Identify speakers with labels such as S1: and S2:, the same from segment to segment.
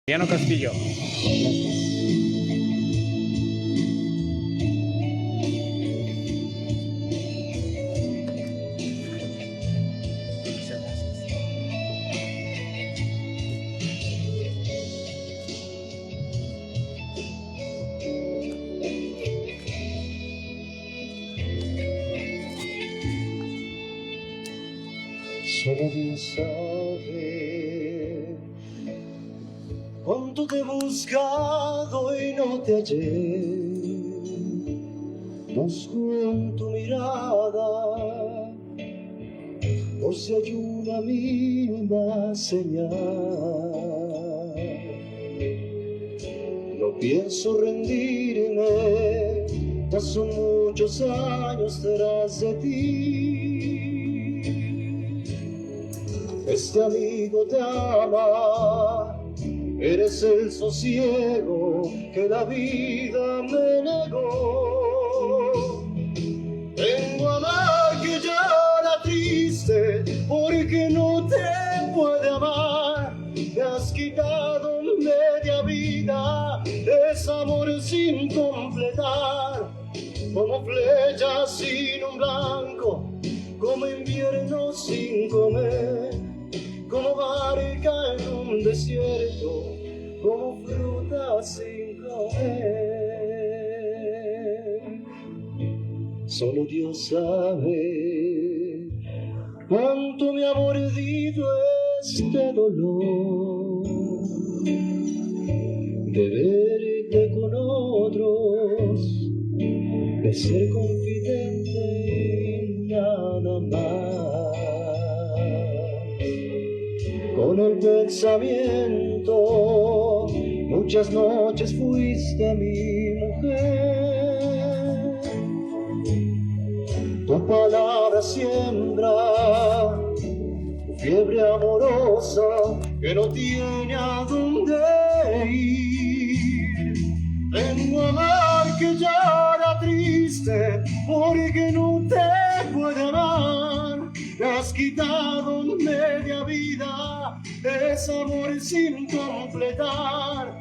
S1: Emiliano Castillo.
S2: Solo Dios sabe cuánto te he buscado y no te hallé. Busco en tu mirada por si hay una mínima señal. No pienso rendirme, ya son muchos años tras de ti. Este amigo te ama, eres el sosiego que la vida me negó. Vengo a amar que llora triste porque no te puede amar. Me has quitado media vida, es amor sin completar. Como flecha sin un blanco, como invierno sin comer. Como barca en un desierto, como fruta sin comer. Solo Dios sabe cuánto me ha mordido este dolor de verte con otros, de ser confidente y nada más. Con el pensamiento, muchas noches fuiste mi mujer. Tu palabra siembra tu fiebre amorosa que no tiene a dónde ir. Vengo a amar que llora triste porque no te puede amar. Me has quitado media vida, es amor sin completar.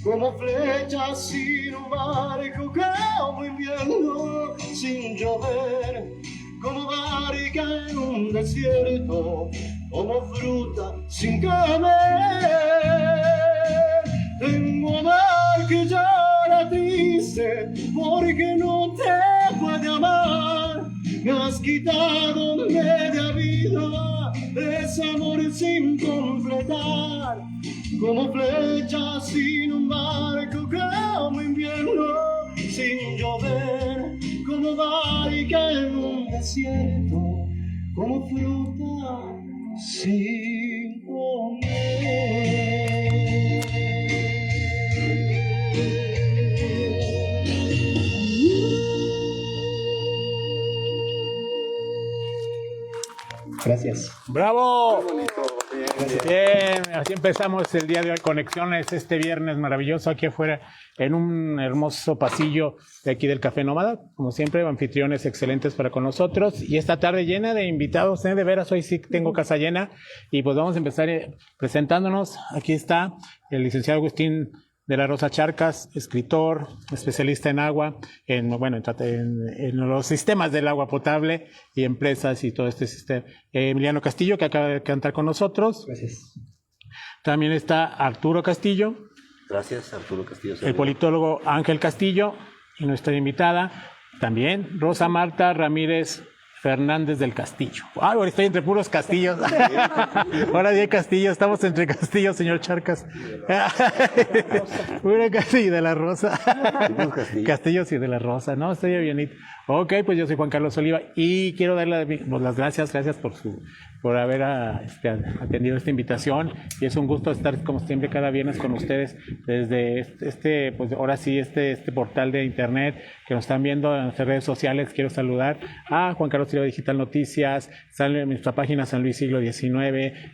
S2: Como flecha sin un barco, como invierno sin llover. Como barca en un desierto, como fruta sin comer. Tengo amar que llora triste porque no te puede amar. Me has quitado media vida, es amor sin completar. Como flecha sin un barco, como invierno sin llover. Como barca en un desierto, como fruta sin comer. Gracias.
S1: ¡Bravo!
S3: Qué bonito.
S1: Bien, así empezamos el día de hoy, Conexiones, este viernes maravilloso aquí afuera, en un hermoso pasillo de aquí del Café Nómada, como siempre, anfitriones excelentes para con nosotros, y esta tarde llena de invitados, de veras, hoy sí tengo casa llena, y pues vamos a empezar presentándonos. Aquí está el licenciado Agustín de la Rosa Charcas, escritor, especialista en agua, en los sistemas del agua potable y empresas y todo este sistema. Emiliano Castillo, que acaba de cantar con nosotros.
S2: Gracias.
S1: También está Arturo Castillo.
S3: Gracias, Arturo Castillo.
S1: El politólogo Ángel Castillo y nuestra invitada también, Rosa Marta Ramírez Fernández del Castillo. Ay, ahora estoy entre puros castillos. Ahora sí hay castillos, estamos entre castillos, señor Charcas. Pura Castillo de la Rosa. Castillos y de la Rosa, ¿no? Estoy bien. Ok, pues yo soy Juan Carlos Oliva y quiero darle las gracias por haber atendido esta invitación, y es un gusto estar como siempre cada viernes con ustedes desde pues ahora sí este portal de internet que nos están viendo en nuestras redes sociales. Quiero saludar a Juan Carlos Oliva Digital Noticias, sale en nuestra página San Luis Siglo XIX,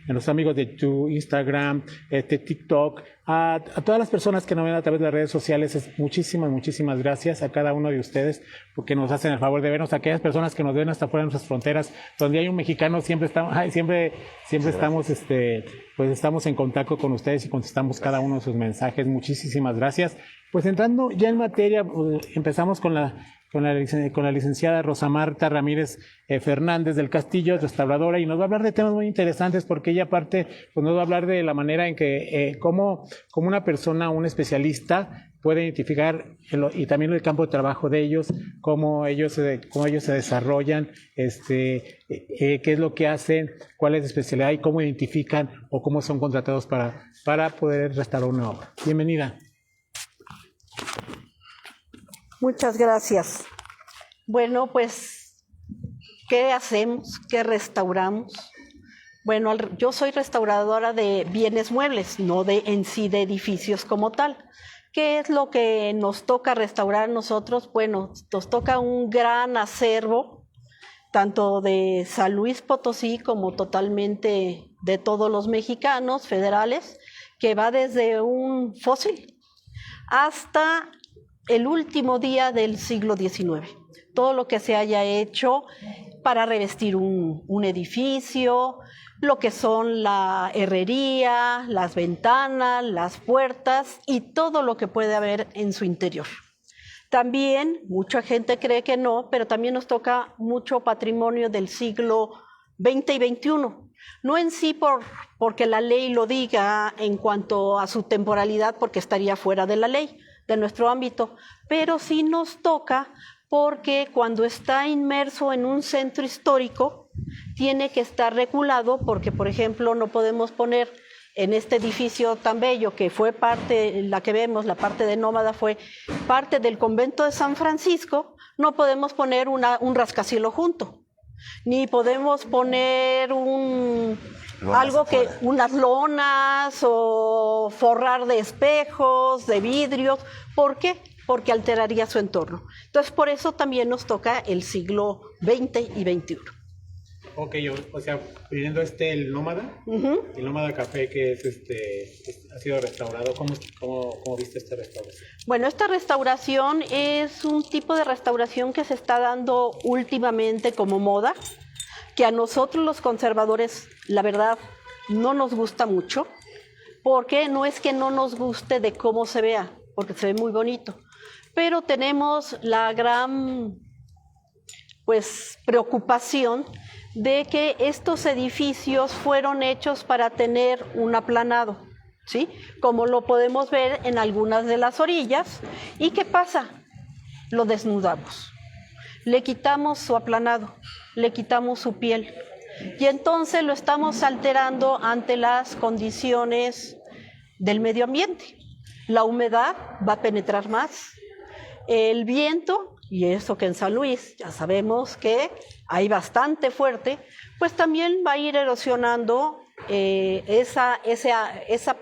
S1: en los amigos de tu Instagram, TikTok, A todas las personas que nos ven a través de las redes sociales, muchísimas gracias a cada uno de ustedes porque nos hacen el favor de vernos. A aquellas personas que nos ven hasta fuera de nuestras fronteras, donde hay un mexicano, siempre estamos, pues estamos en contacto con ustedes y contestamos cada uno de sus mensajes. Muchísimas gracias. Pues entrando ya en materia, empezamos con la licenciada Rosa Marta Ramírez Fernández del Castillo, restauradora, y nos va a hablar de temas muy interesantes porque ella aparte pues nos va a hablar de la manera en que cómo una persona, un especialista puede identificar y también el campo de trabajo de ellos, cómo ellos se desarrollan, qué es lo que hacen, cuál es la especialidad y cómo identifican o cómo son contratados para poder restaurar una obra. Bienvenida.
S4: Muchas gracias. Bueno, pues, ¿qué hacemos? ¿Qué restauramos? Bueno, yo soy restauradora de bienes muebles, no en sí de edificios como tal. ¿Qué es lo que nos toca restaurar a nosotros? Bueno, nos toca un gran acervo, tanto de San Luis Potosí como totalmente de todos los mexicanos federales, que va desde un fósil hasta el último día del siglo XIX. Todo lo que se haya hecho para revestir un edificio, lo que son la herrería, las ventanas, las puertas y todo lo que puede haber en su interior. También, mucha gente cree que no, pero también nos toca mucho patrimonio del siglo XX y XXI. No en sí porque la ley lo diga en cuanto a su temporalidad, porque estaría fuera de la ley, de nuestro ámbito, pero sí nos toca porque cuando está inmerso en un centro histórico tiene que estar regulado porque, por ejemplo, no podemos poner en este edificio tan bello que fue parte, la que vemos, la parte de Nómada fue parte del convento de San Francisco, no podemos poner un rascacielos junto, ni podemos poner unas lonas o forrar de espejos, de vidrios. ¿Por qué? Porque alteraría su entorno. Entonces, por eso también nos toca el siglo XX y XXI.
S1: Ok, o sea, pidiendo el Nómada, el Nómada Café que ha sido restaurado, ¿cómo viste esta restauración?
S4: Bueno, esta restauración es un tipo de restauración que se está dando últimamente como moda, que a nosotros los conservadores, la verdad, no nos gusta mucho, porque no es que no nos guste de cómo se vea, porque se ve muy bonito, pero tenemos la gran preocupación de que estos edificios fueron hechos para tener un aplanado, ¿sí? Como lo podemos ver en algunas de las orillas. ¿Y qué pasa? Lo desnudamos, le quitamos su aplanado, le quitamos su piel, y entonces lo estamos alterando ante las condiciones del medio ambiente. La humedad va a penetrar más, el viento, y eso que en San Luis ya sabemos que hay bastante fuerte, pues también va a ir erosionando esa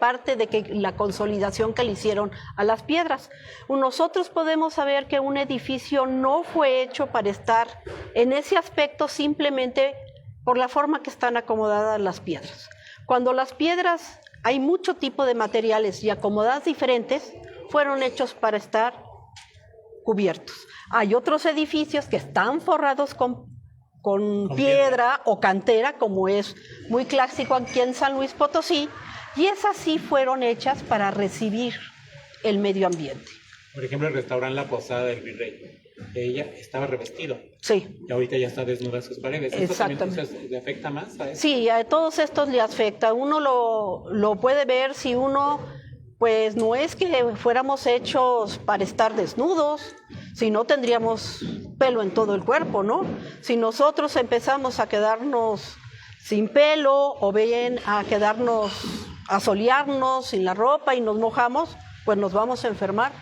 S4: parte de que la consolidación que le hicieron a las piedras. Nosotros podemos saber que un edificio no fue hecho para estar en ese aspecto simplemente por la forma que están acomodadas las piedras. Cuando las piedras, hay mucho tipo de materiales y acomodadas diferentes, fueron hechos para estar cubiertos. Hay otros edificios que están forrados con piedra o cantera, como es muy clásico aquí en San Luis Potosí, y esas sí fueron hechas para recibir el medio ambiente.
S1: Por ejemplo, el restaurante La Posada del Virrey, ella estaba revestido.
S4: Sí.
S1: Y ahorita ya está desnuda sus paredes.
S4: Exactamente.
S1: ¿Esto también le afecta más a eso?
S4: Sí, a todos estos le afecta. Uno lo puede ver si uno, pues no es que fuéramos hechos para estar desnudos, si no tendríamos pelo en todo el cuerpo, ¿no? Si nosotros empezamos a quedarnos sin pelo o bien a solearnos sin la ropa y nos mojamos, pues nos vamos a enfermar.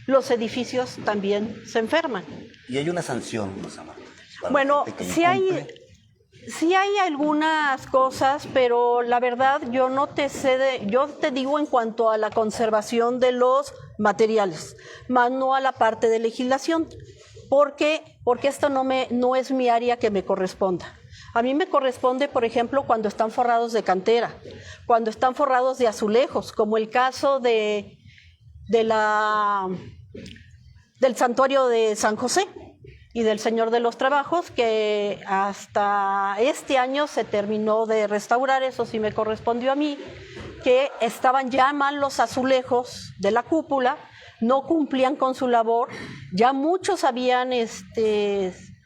S4: Los edificios también se enferman.
S3: ¿Y hay una sanción, Rosa Marta?
S4: Bueno, sí hay algunas cosas, pero la verdad yo te digo en cuanto a la conservación de los materiales, más no a la parte de legislación. ¿Por qué? Porque esto no es mi área que me corresponda. A mí me corresponde, por ejemplo, cuando están forrados de cantera, cuando están forrados de azulejos, como el caso del santuario de San José y del Señor de los Trabajos, que hasta este año se terminó de restaurar, eso sí me correspondió a mí, que estaban ya mal los azulejos de la cúpula, no cumplían con su labor, ya muchos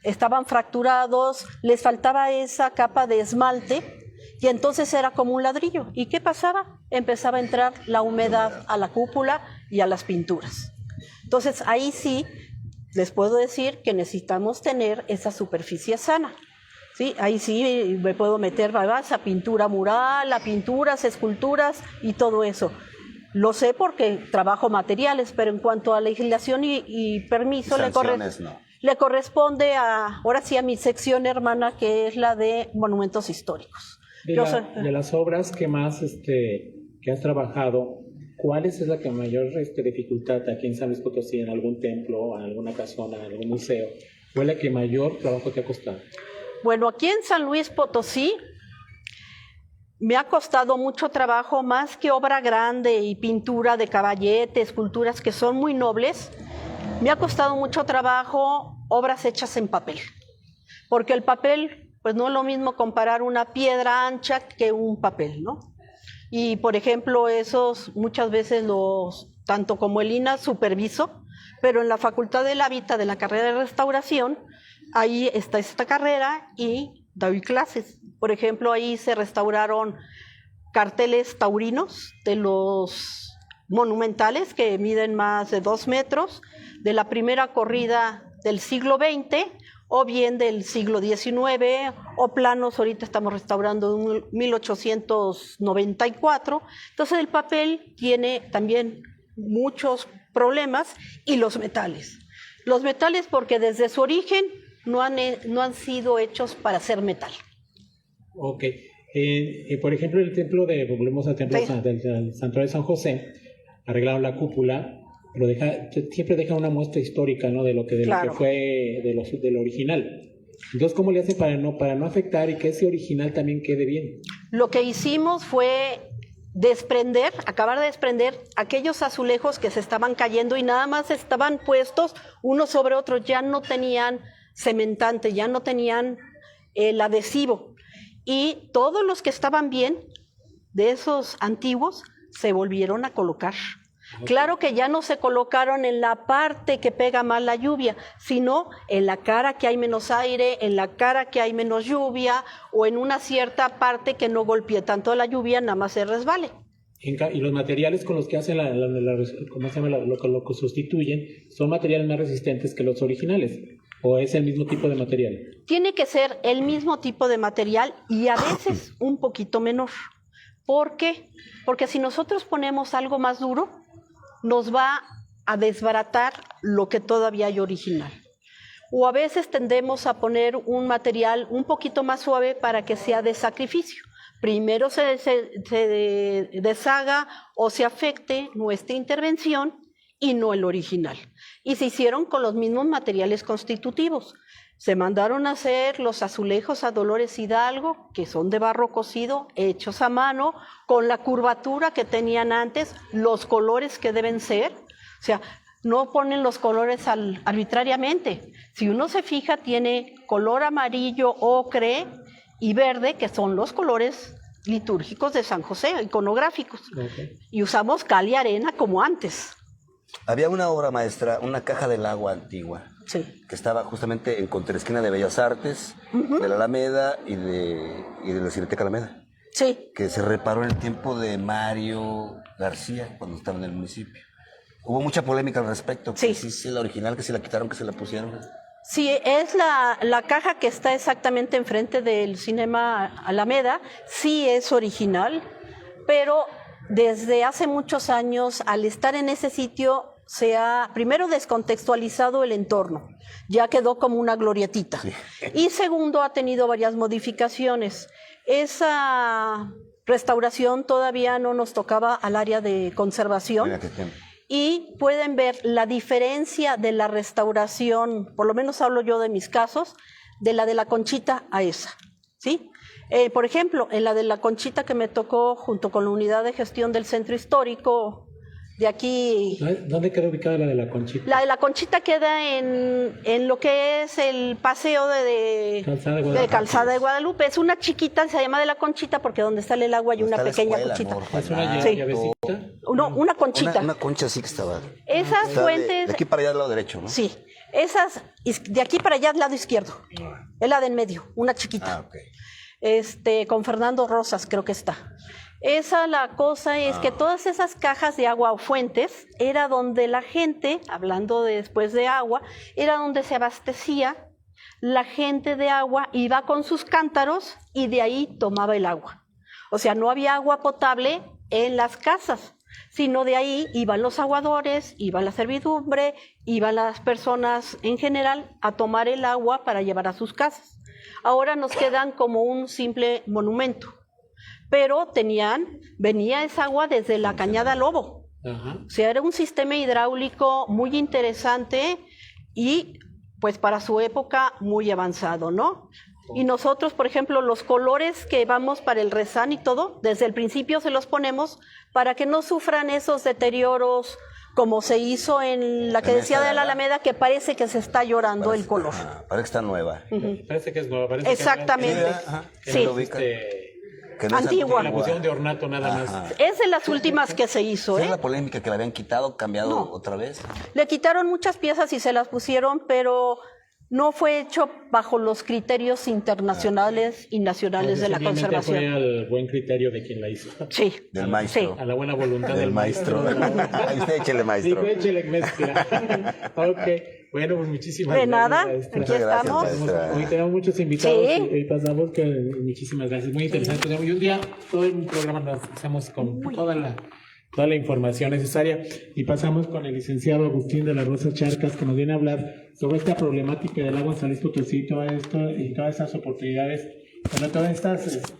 S4: estaban fracturados, les faltaba esa capa de esmalte y entonces era como un ladrillo. ¿Y qué pasaba? Empezaba a entrar la humedad a la cúpula y a las pinturas. Entonces ahí sí les puedo decir que necesitamos tener esa superficie sana. ¿Sí? Ahí sí me puedo meter a pintura mural, a pinturas, esculturas y todo eso. Lo sé porque trabajo materiales, pero en cuanto a legislación y permiso le corresponde ahora sí a mi sección hermana, que es la de monumentos históricos.
S1: De las obras que más que has trabajado, ¿cuál es la que mayor dificultad aquí en San Luis Potosí, en algún templo, en alguna casona, en algún museo? ¿Cuál es la que mayor trabajo te ha costado?
S4: Bueno, aquí en San Luis Potosí me ha costado mucho trabajo, más que obra grande y pintura de caballete, esculturas que son muy nobles, me ha costado mucho trabajo obras hechas en papel, porque el papel, pues no es lo mismo comparar una piedra ancha que un papel, ¿no? Y por ejemplo, esos muchas veces tanto como el INAH superviso, pero en la Facultad del Hábitat de la carrera de restauración, ahí está esta carrera y doy clases. Por ejemplo, ahí se restauraron carteles taurinos de los monumentales que miden más de 2 metros, de la primera corrida del siglo XX o bien del siglo XIX, o planos, ahorita estamos restaurando en 1894. Entonces el papel tiene también muchos problemas, y los metales. Los metales porque desde su origen no han sido hechos para hacer metal.
S1: Ok. Por ejemplo, volvemos al templo del Santuario de San José, arreglaron la cúpula, pero siempre deja una muestra histórica, ¿no? de lo que fue de lo original. Entonces, ¿cómo le hace para no afectar y que ese original también quede bien?
S4: Lo que hicimos fue acabar de desprender aquellos azulejos que se estaban cayendo y nada más estaban puestos unos sobre otros, ya no tenían cementante, ya no tenían el adhesivo. Y todos los que estaban bien, de esos antiguos, se volvieron a colocar. Claro que ya no se colocaron en la parte que pega más la lluvia, sino en la cara que hay menos aire, en la cara que hay menos lluvia, o en una cierta parte que no golpee tanto la lluvia, nada más se resbale.
S1: Y los materiales con los que hacen lo que sustituyen, ¿son materiales más resistentes que los originales? ¿O es el mismo tipo de material?
S4: Tiene que ser el mismo tipo de material y a veces un poquito menor. ¿Por qué? Porque si nosotros ponemos algo más duro, nos va a desbaratar lo que todavía hay original. O a veces tendemos a poner un material un poquito más suave para que sea de sacrificio. Primero se deshaga o se afecte nuestra intervención y no el original. Y se hicieron con los mismos materiales constitutivos. Se mandaron a hacer los azulejos a Dolores Hidalgo, que son de barro cocido, hechos a mano, con la curvatura que tenían antes, los colores que deben ser. O sea, no ponen los colores arbitrariamente. Si uno se fija, tiene color amarillo, ocre y verde, que son los colores litúrgicos de San José, iconográficos. Okay. Y usamos cal y arena como antes.
S3: Había una obra maestra, una caja del agua antigua,
S4: sí,
S3: que estaba justamente en contraesquina de Bellas Artes, de la Alameda y de la Cineteca Alameda.
S4: Sí.
S3: Que se reparó en el tiempo de Mario García, cuando estaba en el municipio. Hubo mucha polémica al respecto.
S4: Sí.
S3: Si es la original, que se la quitaron, que se la pusieron.
S4: Sí, es la caja que está exactamente enfrente del Cinema Alameda, sí es original, pero desde hace muchos años, al estar en ese sitio, se ha primero descontextualizado el entorno, ya quedó como una glorietita. Sí. Y segundo, ha tenido varias modificaciones. Esa restauración todavía no nos tocaba al área de conservación. Y pueden ver la diferencia de la restauración, por lo menos hablo yo de mis casos, de la Conchita a esa. ¿sí? Por ejemplo, en la de la Conchita que me tocó junto con la unidad de gestión del centro histórico de aquí.
S1: ¿Dónde queda ubicada la de la Conchita?
S4: La de la Conchita queda en lo que es el paseo de Calzada de Guadalupe. Es una chiquita, se llama de la Conchita porque donde sale el agua hay una pequeña conchita.
S1: ¿Es una
S4: Sí.
S1: llavecita?
S4: No, una conchita.
S3: Una concha sí que estaba.
S4: Esas
S3: Está
S4: fuentes.
S3: de aquí para allá al lado derecho, ¿no?
S4: Sí, esas de aquí para allá al lado izquierdo. Es la de en medio, una chiquita.
S3: Ah, ok.
S4: Con Fernando Rosas creo que está. Esa la cosa es que todas esas cajas de agua o fuentes era donde la gente, hablando de después de agua, era donde se abastecía. La gente de agua iba con sus cántaros y de ahí tomaba el agua. O sea, no había agua potable en las casas, sino de ahí iban los aguadores, iba la servidumbre, iban las personas en general a tomar el agua para llevar a sus casas. Ahora nos quedan como un simple monumento, pero venía esa agua desde la Cañada Lobo.
S1: Ajá.
S4: O sea, era un sistema hidráulico muy interesante y pues para su época muy avanzado, ¿no? Y nosotros, por ejemplo, los colores que vamos para el rezán y todo, desde el principio se los ponemos para que no sufran esos deterioros como se hizo en la que decía de la Alameda, que parece que se está llorando el color.
S3: Parece que está nueva.
S1: Parece que es nueva. Parece
S4: Exactamente.
S3: Que
S4: Sí.
S3: lo ubica. Que no es
S4: Antigua.
S1: La pusieron de ornato nada más.
S4: Es de las últimas que se hizo,
S3: ¿Es
S4: ¿eh?
S3: la polémica que la habían quitado, cambiado
S4: No.
S3: otra vez?
S4: Le quitaron muchas piezas y se las pusieron, pero no fue hecho bajo los criterios internacionales y nacionales de la
S1: Simplemente
S4: conservación.
S1: fue al buen criterio de quien la hizo.
S4: Sí.
S3: Del maestro.
S1: A la buena voluntad
S3: Del maestro. Ahí usted échele, maestro.
S1: Digo, échele mezcla. Ok. Bueno, pues muchísimas
S4: De
S1: gracias.
S4: nada,
S1: maestra.
S4: aquí estamos.
S3: maestra.
S1: Hoy tenemos muchos invitados
S4: Sí.
S1: y pasamos que muchísimas gracias. Muy interesante. Y un día todo el programa nos hacemos con toda la información necesaria y pasamos con el licenciado Agustín de la Rosa Charcas, que nos viene a hablar sobre esta problemática del agua en San Luis Potosí, todo esto y todas esas oportunidades, bueno, todas estas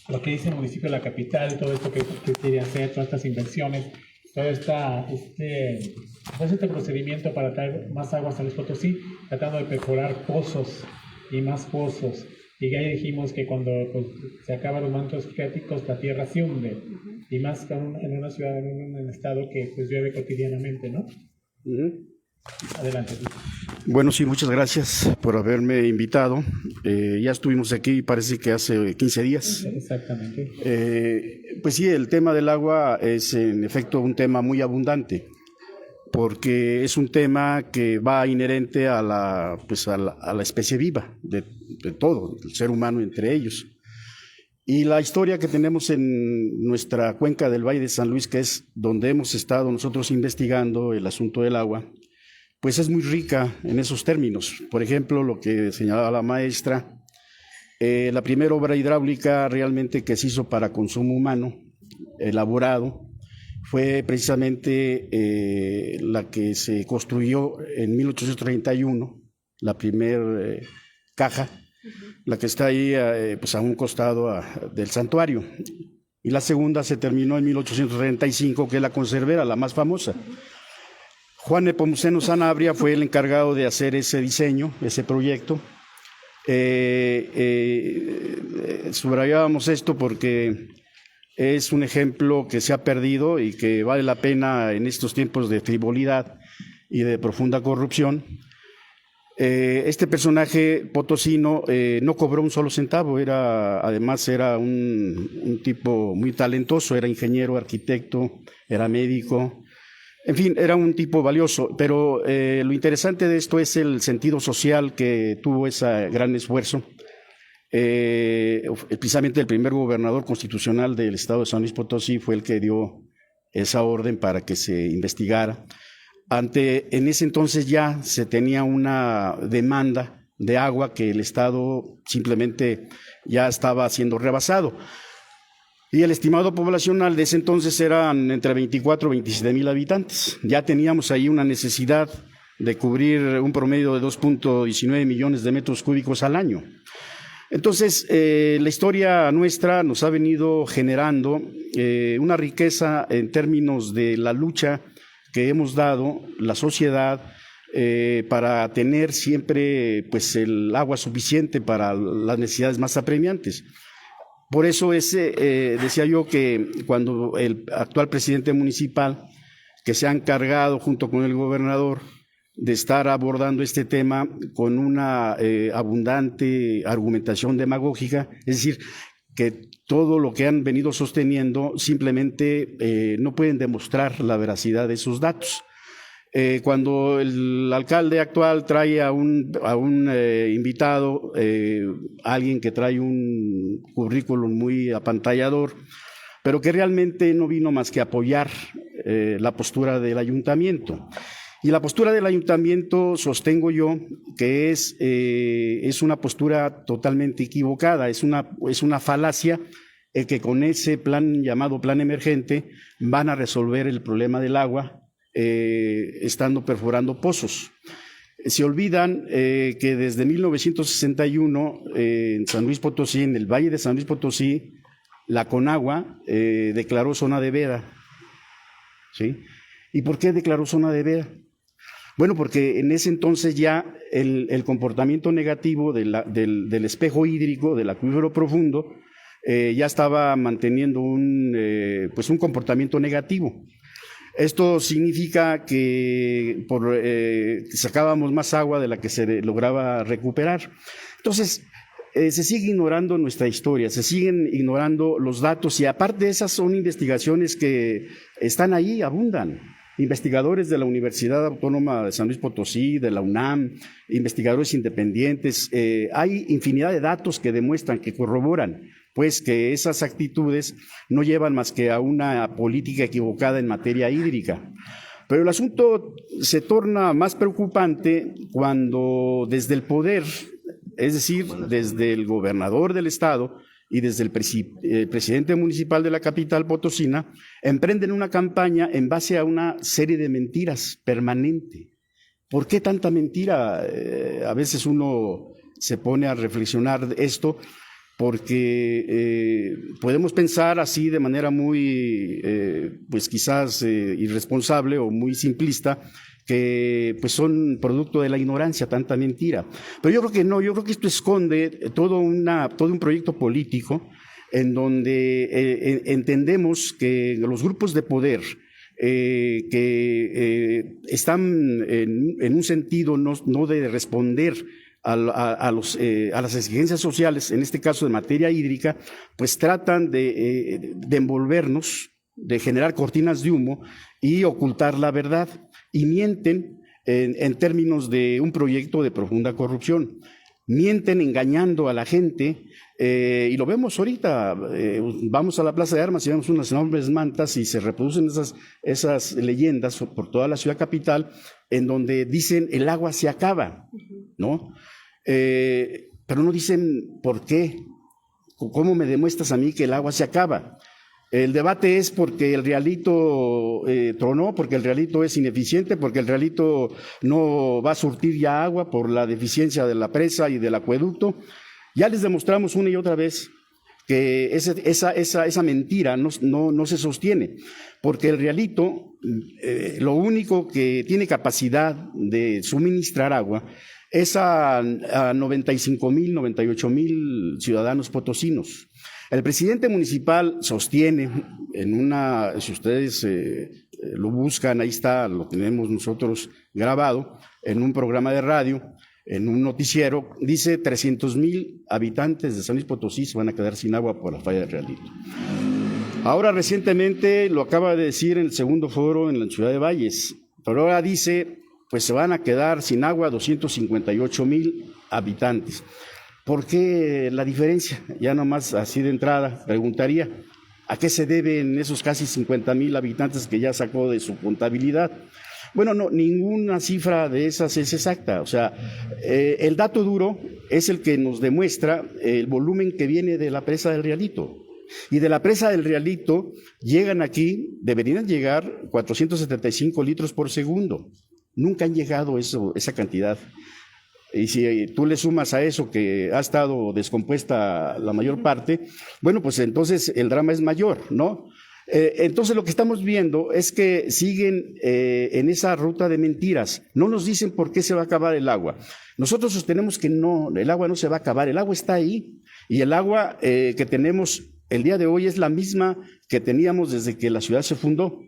S1: lo que dice el municipio de la capital, todo esto que quiere hacer, todas estas inversiones, todo este procedimiento para traer más agua a San Luis Potosí, tratando de perforar pozos y más pozos. Y ya dijimos que cuando se acaban los mantos freáticos, la tierra se hunde, y más en una ciudad, en un estado que pues llueve cotidianamente, ¿no? Adelante.
S5: Bueno, sí, muchas gracias por haberme invitado. Ya estuvimos aquí, parece que hace 15 días.
S1: Exactamente.
S5: Pues sí, el tema del agua es en efecto un tema muy abundante, porque es un tema que va inherente a la especie viva, de todo, el ser humano entre ellos. Y la historia que tenemos en nuestra cuenca del Valle de San Luis, que es donde hemos estado nosotros investigando el asunto del agua, pues es muy rica en esos términos. Por ejemplo, lo que señalaba la maestra, la primera obra hidráulica realmente que se hizo para consumo humano, elaborado, fue precisamente la que se construyó en 1831, la primera caja, la que está ahí pues a un costado del santuario. Y la segunda se terminó en 1835, que es la conservera, la más famosa. Juan Nepomuceno Sanabria fue el encargado de hacer ese diseño, ese proyecto. Subrayábamos esto porque es un ejemplo que se ha perdido y que vale la pena en estos tiempos de frivolidad y de profunda corrupción. Este personaje potosino no cobró un solo centavo, además era un tipo muy talentoso, era ingeniero, arquitecto, era médico, en fin, era un tipo valioso, pero lo interesante de esto es el sentido social que tuvo ese gran esfuerzo. Precisamente el primer gobernador constitucional del estado de San Luis Potosí fue el que dio esa orden para que se investigara. En ese entonces ya se tenía una demanda de agua que el estado simplemente ya estaba siendo rebasado. Y el estimado poblacional de ese entonces eran entre 24 y 27 mil habitantes. Ya teníamos ahí una necesidad de cubrir un promedio de 2.19 millones de metros cúbicos al año. Entonces, la historia nuestra nos ha venido generando una riqueza en términos de la lucha que hemos dado, la sociedad, para tener siempre pues, el agua suficiente para las necesidades más apremiantes. Por eso decía yo que cuando el actual presidente municipal, que se ha encargado junto con el gobernador de estar abordando este tema con una abundante argumentación demagógica, es decir, que todo lo que han venido sosteniendo simplemente no pueden demostrar la veracidad de esos datos. Cuando el alcalde actual trae a un invitado, alguien que trae un currículum muy apantallador, pero que realmente no vino más que a apoyar la postura del ayuntamiento. Y la postura del ayuntamiento, sostengo yo, que es una postura totalmente equivocada, es una falacia que con ese plan llamado plan emergente van a resolver el problema del agua, estando perforando pozos. Se olvidan que desde 1961 en San Luis Potosí, en el Valle de San Luis Potosí, la Conagua declaró zona de veda. ¿Sí? ¿Y por qué declaró zona de veda? Bueno, porque en ese entonces ya el comportamiento negativo del espejo hídrico, del acuífero profundo, ya estaba manteniendo un comportamiento negativo. Esto significa que sacábamos más agua de la que se lograba recuperar. Entonces, se sigue ignorando nuestra historia, se siguen ignorando los datos y aparte esas son investigaciones que están ahí, abundan. Investigadores de la Universidad Autónoma de San Luis Potosí, de la UNAM, investigadores independientes, hay infinidad de datos que demuestran, que corroboran pues que esas actitudes no llevan más que a una política equivocada en materia hídrica. Pero el asunto se torna más preocupante cuando desde el poder, es decir, desde el gobernador del estado y desde el presidente municipal de la capital potosina, emprenden una campaña en base a una serie de mentiras permanente. ¿Por qué tanta mentira? A veces uno se pone a reflexionar esto, porque podemos pensar así de manera muy, pues quizás irresponsable o muy simplista, que pues son producto de la ignorancia, tanta mentira. Pero yo creo que no, yo creo que esto esconde todo un proyecto político en donde entendemos que los grupos de poder que están en un sentido no de responder a las exigencias sociales, en este caso de materia hídrica, pues tratan de envolvernos, de generar cortinas de humo y ocultar la verdad, y mienten en términos de un proyecto de profunda corrupción. Mienten engañando a la gente, y lo vemos ahorita, vamos a la Plaza de Armas y vemos unas enormes mantas y se reproducen esas leyendas por toda la ciudad capital, en donde dicen el agua se acaba, ¿no? Pero no dicen por qué, cómo me demuestras a mí que el agua se acaba. El debate es porque el Rialito tronó, porque el Rialito es ineficiente, porque el Rialito no va a surtir ya agua por la deficiencia de la presa y del acueducto. Ya les demostramos una y otra vez que esa mentira no se sostiene, porque el Rialito lo único que tiene capacidad de suministrar agua es a 95,000, 98,000 ciudadanos potosinos. El presidente municipal sostiene si ustedes lo buscan, ahí está, lo tenemos nosotros grabado, en un programa de radio, en un noticiero, dice 300,000 habitantes de San Luis Potosí se van a quedar sin agua por la falla del Rialito. Ahora recientemente lo acaba de decir en el segundo foro en la ciudad de Valles, pero ahora dice, pues se van a quedar sin agua 258,000 habitantes. ¿Por qué la diferencia? Ya nomás así de entrada preguntaría, ¿a qué se deben esos casi 50,000 habitantes que ya sacó de su contabilidad? Bueno, no, ninguna cifra de esas es exacta. O sea, el dato duro es el que nos demuestra el volumen que viene de la presa del Rialito. Y de la presa del Rialito llegan aquí, deberían llegar 475 litros por segundo. Nunca han llegado esa cantidad. Y si tú le sumas a eso que ha estado descompuesta la mayor parte, bueno, pues entonces el drama es mayor, ¿no? Entonces lo que estamos viendo es que siguen en esa ruta de mentiras. No nos dicen por qué se va a acabar el agua. Nosotros sostenemos que no, el agua no se va a acabar, el agua está ahí. Y el agua que tenemos el día de hoy es la misma que teníamos desde que la ciudad se fundó.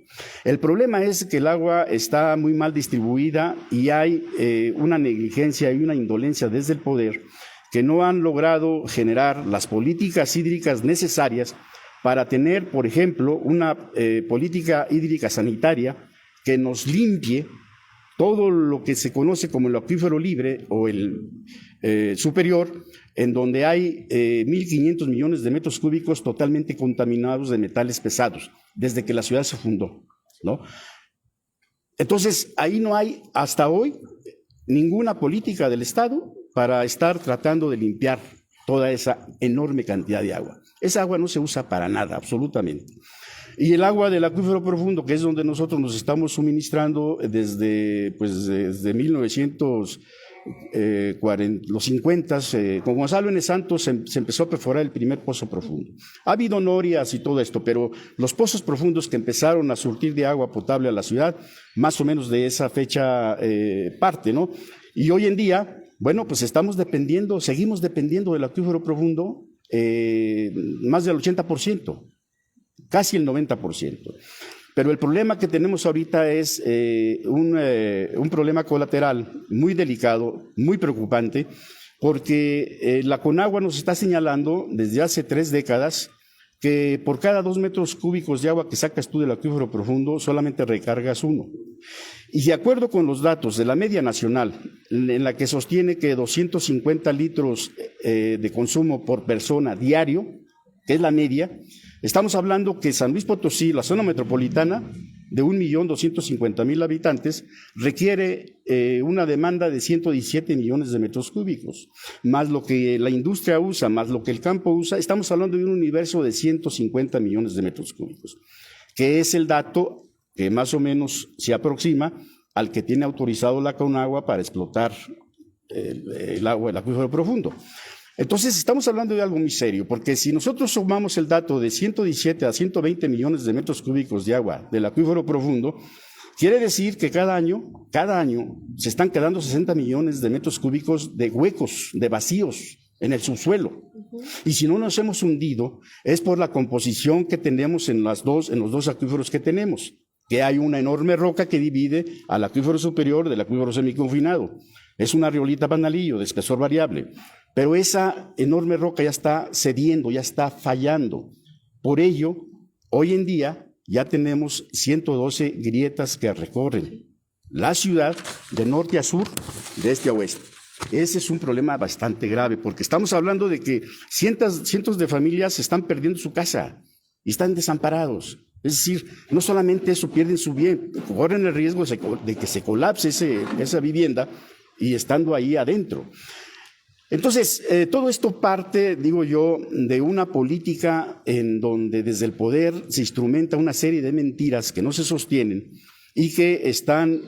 S5: El problema es que el agua está muy mal distribuida y hay una negligencia y una indolencia desde el poder que no han logrado generar las políticas hídricas necesarias para tener, por ejemplo, una política hídrica sanitaria que nos limpie todo lo que se conoce como el acuífero libre o el superior, en donde hay 1.500 millones de metros cúbicos totalmente contaminados de metales pesados, desde que la ciudad se fundó, ¿no? Entonces, ahí no hay, hasta hoy, ninguna política del Estado para estar tratando de limpiar toda esa enorme cantidad de agua. Esa agua no se usa para nada, absolutamente. Y el agua del acuífero profundo, que es donde nosotros nos estamos suministrando desde los 50, con Gonzalo N. Santos se empezó a perforar el primer pozo profundo. Ha habido norias y todo esto, pero los pozos profundos que empezaron a surtir de agua potable a la ciudad, más o menos de esa fecha parte, ¿no? Y hoy en día, bueno, pues seguimos dependiendo del acuífero profundo más del 80%, casi el 90%. Pero el problema que tenemos ahorita es un problema colateral muy delicado, muy preocupante, porque la Conagua nos está señalando desde hace 3 décadas que por cada 2 metros cúbicos de agua que sacas tú del acuífero profundo, solamente recargas 1. Y de acuerdo con los datos de la media nacional, en la que sostiene que 250 litros de consumo por persona diario, que es la media, estamos hablando que San Luis Potosí, la zona metropolitana, de 1.250.000 habitantes, requiere una demanda de 117 millones de metros cúbicos, más lo que la industria usa, más lo que el campo usa, estamos hablando de un universo de 150 millones de metros cúbicos, que es el dato que más o menos se aproxima al que tiene autorizado la Conagua para explotar el agua del acuífero profundo. Entonces, estamos hablando de algo muy serio, porque si nosotros sumamos el dato de 117 a 120 millones de metros cúbicos de agua del acuífero profundo, quiere decir que cada año se están quedando 60 millones de metros cúbicos de huecos, de vacíos en el subsuelo. Y si no nos hemos hundido, es por la composición que tenemos en los dos acuíferos que tenemos, que hay una enorme roca que divide al acuífero superior del acuífero semiconfinado. Es una riolita panalillo de espesor variable. Pero esa enorme roca ya está cediendo, ya está fallando. Por ello, hoy en día ya tenemos 112 grietas que recorren la ciudad de norte a sur, de este a oeste. Ese es un problema bastante grave, porque estamos hablando de que cientos de familias están perdiendo su casa y están desamparados. Es decir, no solamente eso, pierden su bien, corren el riesgo de que se colapse esa vivienda y estando ahí adentro. Entonces, todo esto parte, digo yo, de una política en donde desde el poder se instrumenta una serie de mentiras que no se sostienen y que están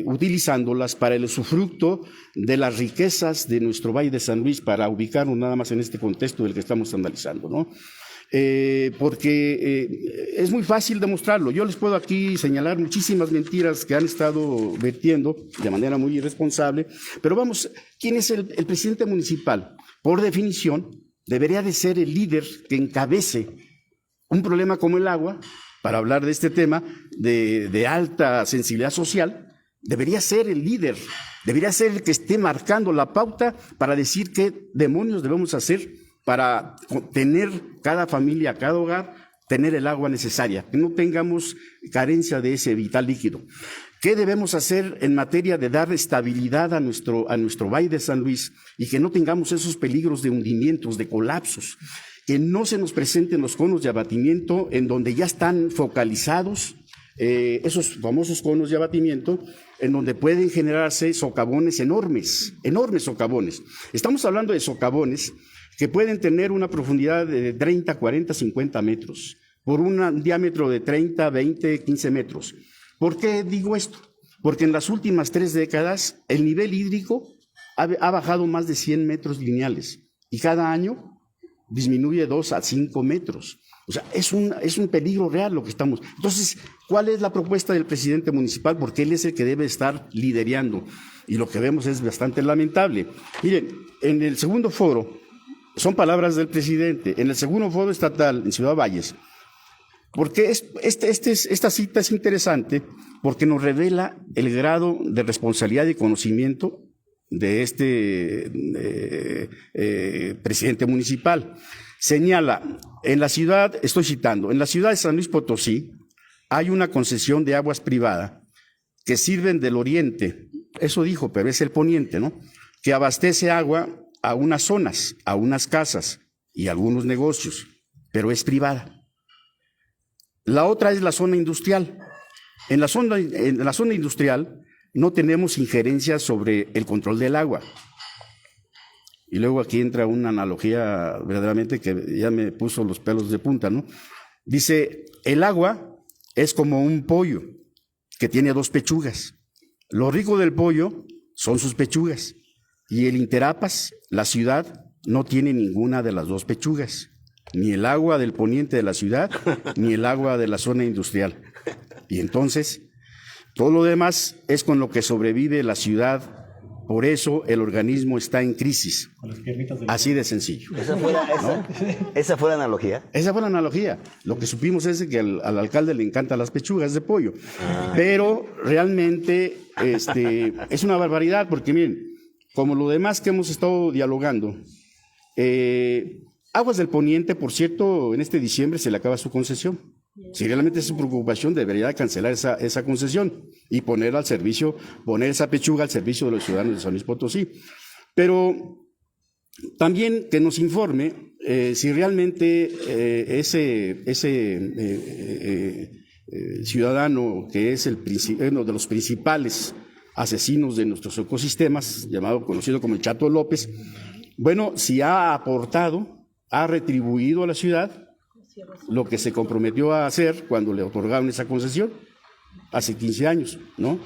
S5: utilizándolas para el usufructo de las riquezas de nuestro Valle de San Luis, para ubicarnos nada más en este contexto del que estamos analizando, ¿no? Porque es muy fácil demostrarlo. Yo les puedo aquí señalar muchísimas mentiras que han estado vertiendo de manera muy irresponsable, pero vamos, ¿quién es el presidente municipal? Por definición, debería de ser el líder que encabece un problema como el agua, para hablar de este tema de alta sensibilidad social. Debería ser el líder, debería ser el que esté marcando la pauta para decir qué demonios debemos hacer para tener cada familia, cada hogar, tener el agua necesaria, que no tengamos carencia de ese vital líquido. ¿Qué debemos hacer en materia de dar estabilidad a nuestro Valle de San Luis y que no tengamos esos peligros de hundimientos, de colapsos? Que no se nos presenten los conos de abatimiento en donde ya están focalizados esos famosos conos de abatimiento, en donde pueden generarse socavones enormes socavones. Estamos hablando de socavones que pueden tener una profundidad de 30, 40, 50 metros, por un diámetro de 30, 20, 15 metros. ¿Por qué digo esto? Porque en las últimas 3 décadas el nivel hídrico ha bajado más de 100 metros lineales y cada año disminuye 2 a 5 metros. O sea, es un peligro real lo que estamos. Entonces, ¿cuál es la propuesta del presidente municipal? Porque él es el que debe estar liderando. Y lo que vemos es bastante lamentable. Miren, en el segundo foro, son palabras del presidente, en el segundo foro estatal en Ciudad Valles, porque esta cita es interesante porque nos revela el grado de responsabilidad y conocimiento de este presidente municipal. Señala, en la ciudad, estoy citando, en la ciudad de San Luis Potosí hay una concesión de aguas privada que sirven del oriente, eso dijo, pero es el poniente, ¿no? Que abastece agua a unas zonas, a unas casas y a algunos negocios, pero es privada. La otra es la zona industrial. En la zona industrial no tenemos injerencia sobre el control del agua. Y luego aquí entra una analogía verdaderamente que ya me puso los pelos de punta, ¿no? Dice, el agua es como un pollo que tiene 2 pechugas. Lo rico del pollo son sus pechugas. Y el Interapas, la ciudad, no tiene ninguna de las 2 pechugas. Ni el agua del poniente de la ciudad, ni el agua de la zona industrial. Y entonces, todo lo demás es con lo que sobrevive la ciudad. Por eso el organismo está en crisis. Así de sencillo.
S3: Esa fue la analogía.
S5: Esa fue la analogía. Lo que supimos es que al alcalde le encantan las pechugas de pollo. Pero realmente es una barbaridad, porque miren, como lo demás que hemos estado dialogando, Aguas del Poniente, por cierto, en este diciembre se le acaba su concesión. Si realmente es su preocupación, debería cancelar esa concesión y poner esa pechuga al servicio de los ciudadanos de San Luis Potosí. Pero también que nos informe si realmente ese ciudadano que es uno de los principales asesinos de nuestros ecosistemas, conocido como el Chato López, bueno, si ha aportado, ha retribuido a la ciudad lo que se comprometió a hacer cuando le otorgaron esa concesión, hace 15 años, ¿no?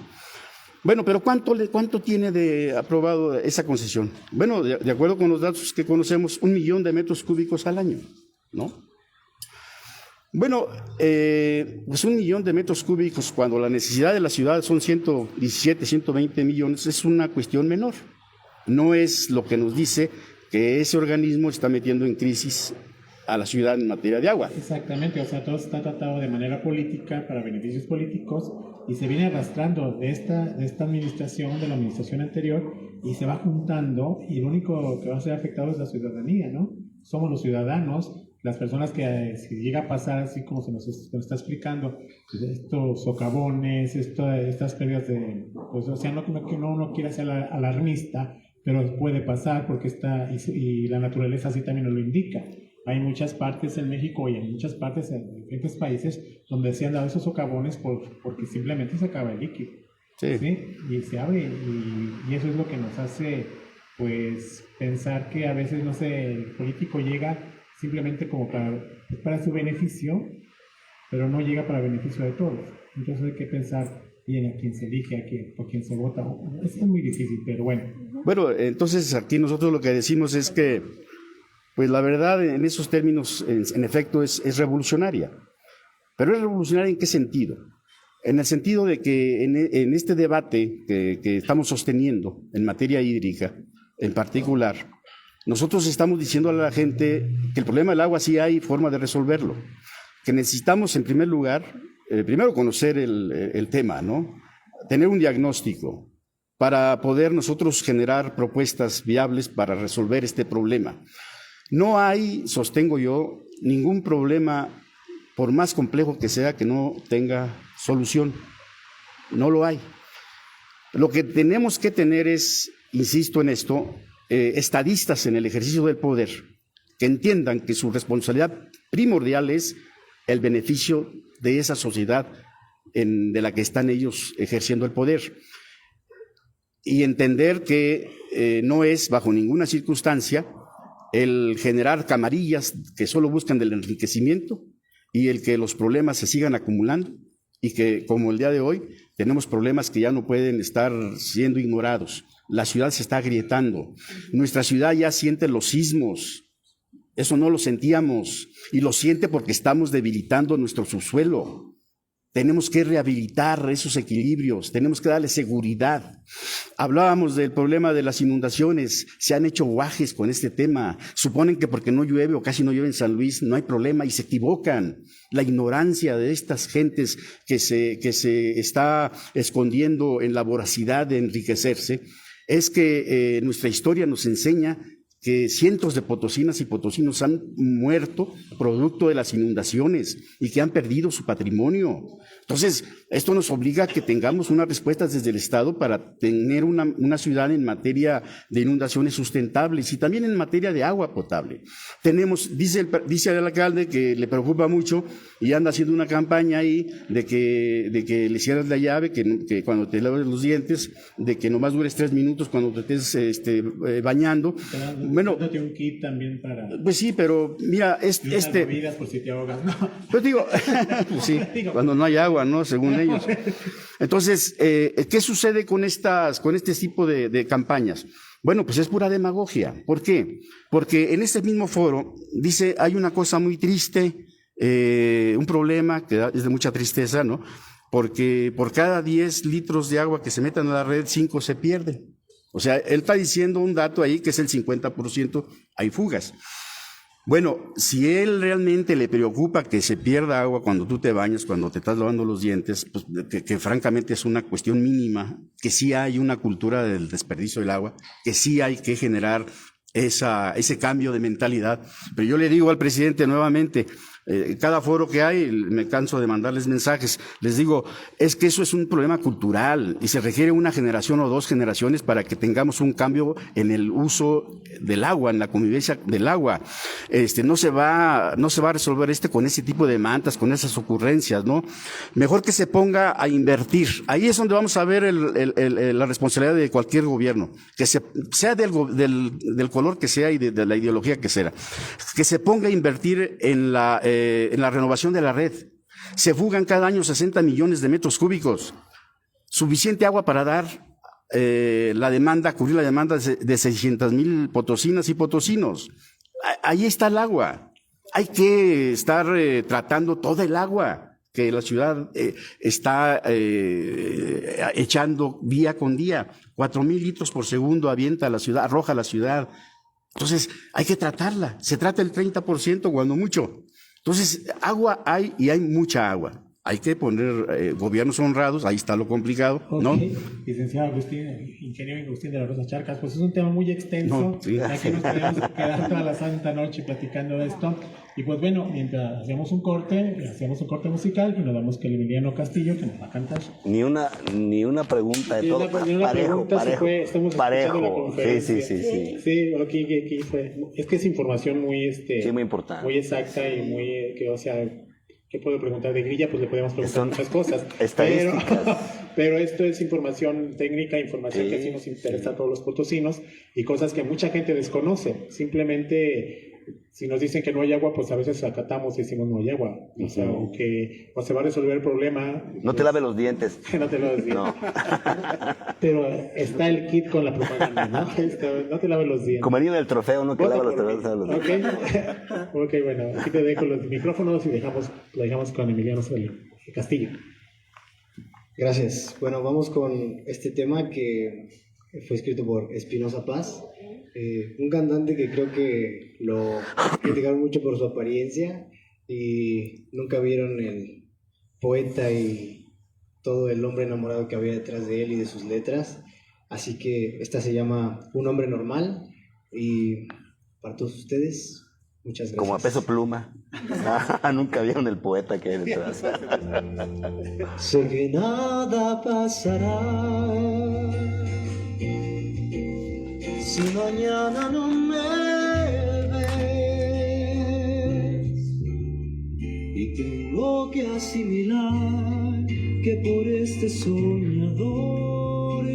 S5: Bueno, pero ¿cuánto tiene de aprobado esa concesión? Bueno, de acuerdo con los datos que conocemos, 1 millón de metros cúbicos al año, ¿no? Bueno, pues 1 millón de metros cúbicos cuando la necesidad de la ciudad son 117, 120 millones, es una cuestión menor. No es lo que nos dice que ese organismo está metiendo en crisis a la ciudad en materia de agua.
S1: Exactamente, o sea, todo está tratado de manera política, para beneficios políticos, y se viene arrastrando de esta administración, de la administración anterior, y se va juntando, y lo único que va a ser afectado es la ciudadanía, ¿no? Somos los ciudadanos, las personas que si llega a pasar así como se nos está explicando, pues estos socavones, estas pérdidas de, pues, o sea, no que uno quiera ser alarmista, pero puede pasar porque y la naturaleza así también nos lo indica. Hay muchas partes en México y en muchas partes en diferentes países donde se han dado esos socavones porque simplemente se acaba el líquido.
S5: Sí.
S1: ¿Sí? Y se abre y eso es lo que nos hace pues pensar que a veces, no sé, el político llega simplemente como para su beneficio, pero no llega para beneficio de todos. Entonces hay que pensar bien a quién se elige, por quién se vota. Es muy difícil, pero bueno.
S5: Bueno, entonces aquí nosotros lo que decimos es que pues la verdad en esos términos, en efecto, es revolucionaria. ¿Pero es revolucionaria en qué sentido? En el sentido de que en este debate que estamos sosteniendo en materia hídrica, en particular, nosotros estamos diciendo a la gente que el problema del agua sí hay forma de resolverlo, que necesitamos en primer lugar, primero conocer el tema, ¿no? Tener un diagnóstico para poder nosotros generar propuestas viables para resolver este problema. No hay, sostengo yo, ningún problema, por más complejo que sea, que no tenga solución. No lo hay. Lo que tenemos que tener es, insisto en esto, estadistas en el ejercicio del poder, que entiendan que su responsabilidad primordial es el beneficio de esa sociedad de la que están ellos ejerciendo el poder. Y entender que no es, bajo ninguna circunstancia, el generar camarillas que solo buscan del enriquecimiento y el que los problemas se sigan acumulando y que, como el día de hoy, tenemos problemas que ya no pueden estar siendo ignorados. La ciudad se está agrietando. Nuestra ciudad ya siente los sismos Eso no lo sentíamos y lo siente porque estamos debilitando nuestro subsuelo. Tenemos que rehabilitar esos equilibrios, tenemos que darle seguridad. Hablábamos del problema de las inundaciones, se han hecho guajes con este tema. Suponen que porque no llueve o casi no llueve en San Luis no hay problema y se equivocan. La ignorancia de estas gentes que se está escondiendo en la voracidad de enriquecerse es que nuestra historia nos enseña que cientos de potosinas y potosinos han muerto producto de las inundaciones y que han perdido su patrimonio. Entonces, esto nos obliga a que tengamos unas respuestas desde el Estado para tener una ciudad en materia de inundaciones sustentables y también en materia de agua potable. Dice el alcalde que le preocupa mucho y anda haciendo una campaña ahí de que le cierres la llave, que cuando te laves los dientes, de que nomás dures 3 minutos cuando te estés bañando. Bueno,
S1: un kit también para...
S5: Pues sí, pero mira,
S1: bebidas por si te ahogas, ¿no?
S5: Pues digo, pues sí, cuando no hay agua, ¿no? Según ellos. Entonces, ¿qué sucede con este tipo de campañas? Bueno, pues es pura demagogia. ¿Por qué? Porque en este mismo foro dice, hay una cosa muy triste, un problema que es de mucha tristeza, ¿no? Porque por cada 10 litros de agua que se metan a la red, 5 se pierden. O sea, él está diciendo un dato ahí que es el 50%, hay fugas. Bueno, si él realmente le preocupa que se pierda agua cuando tú te bañas, cuando te estás lavando los dientes, pues que francamente es una cuestión mínima, que sí hay una cultura del desperdicio del agua, que sí hay que generar ese cambio de mentalidad. Pero yo le digo al presidente nuevamente, cada foro que hay, me canso de mandarles mensajes, les digo, es que eso es un problema cultural y se requiere una generación o 2 generaciones para que tengamos un cambio en el uso del agua, en la convivencia del agua. No se va a resolver con ese tipo de mantas, con esas ocurrencias, ¿no? Mejor que se ponga a invertir. Ahí es donde vamos a ver la responsabilidad de cualquier gobierno, que sea del color que sea y de la ideología que sea, que se ponga a invertir en la renovación de la red. Se fugan cada año 60 millones de metros cúbicos, suficiente agua para dar cubrir la demanda de 600,000 potosinas y potosinos. Ahí está el agua. Hay que estar tratando toda el agua que la ciudad está echando día con día. 4,000 litros por segundo avienta la ciudad, arroja la ciudad. Entonces, hay que tratarla. Se trata el 30% cuando mucho. Entonces, agua hay y hay mucha agua. Hay que poner gobiernos honrados, ahí está lo complicado, ¿no?
S1: Okay. Licenciado Agustín, ingeniero Agustín de la Rosa Charcas, pues es un tema muy extenso.
S5: No, sí.
S1: Aquí nos podemos quedar toda la santa noche platicando de esto. Y pues bueno, mientras hacemos un corte musical y nos vamos con Emiliano Castillo, que nos va a cantar.
S3: Ni una pregunta de todo. Parejo. Sí.
S1: Sí, aquí fue. Es que es información muy,
S3: sí, muy importante.
S1: muy exacta y muy, que, o sea, ¿qué puedo preguntar de grilla? Pues le podemos preguntar muchas cosas.
S3: Estadísticas.
S1: Pero esto es información técnica, información que sí nos interesa a todos los potosinos y cosas que mucha gente desconoce. Simplemente, si nos dicen que no hay agua, pues a veces acatamos y decimos no hay agua. O sea, o se va a resolver el problema.
S3: No te laves los dientes.
S1: No te laves los dientes.
S3: No.
S1: Pero está el kit con la propaganda, ¿no? No te laves los dientes.
S3: Como el del trofeo, ¿no? Que lava los dientes.
S1: Ok, bueno, aquí te dejo los micrófonos y lo dejamos con Emiliano Castillo.
S2: Gracias. Bueno, vamos con este tema que fue escrito por Espinosa Paz, un cantante que creo que lo criticaron mucho por su apariencia y nunca vieron el poeta y todo el hombre enamorado que había detrás de él y de sus letras. Así que esta se llama Un hombre normal y para todos ustedes, muchas gracias.
S3: Como a Peso Pluma. Nunca vieron el poeta que hay detrás.
S2: Sé que nada pasará si mañana no me ves y tengo que asimilar que por este soñador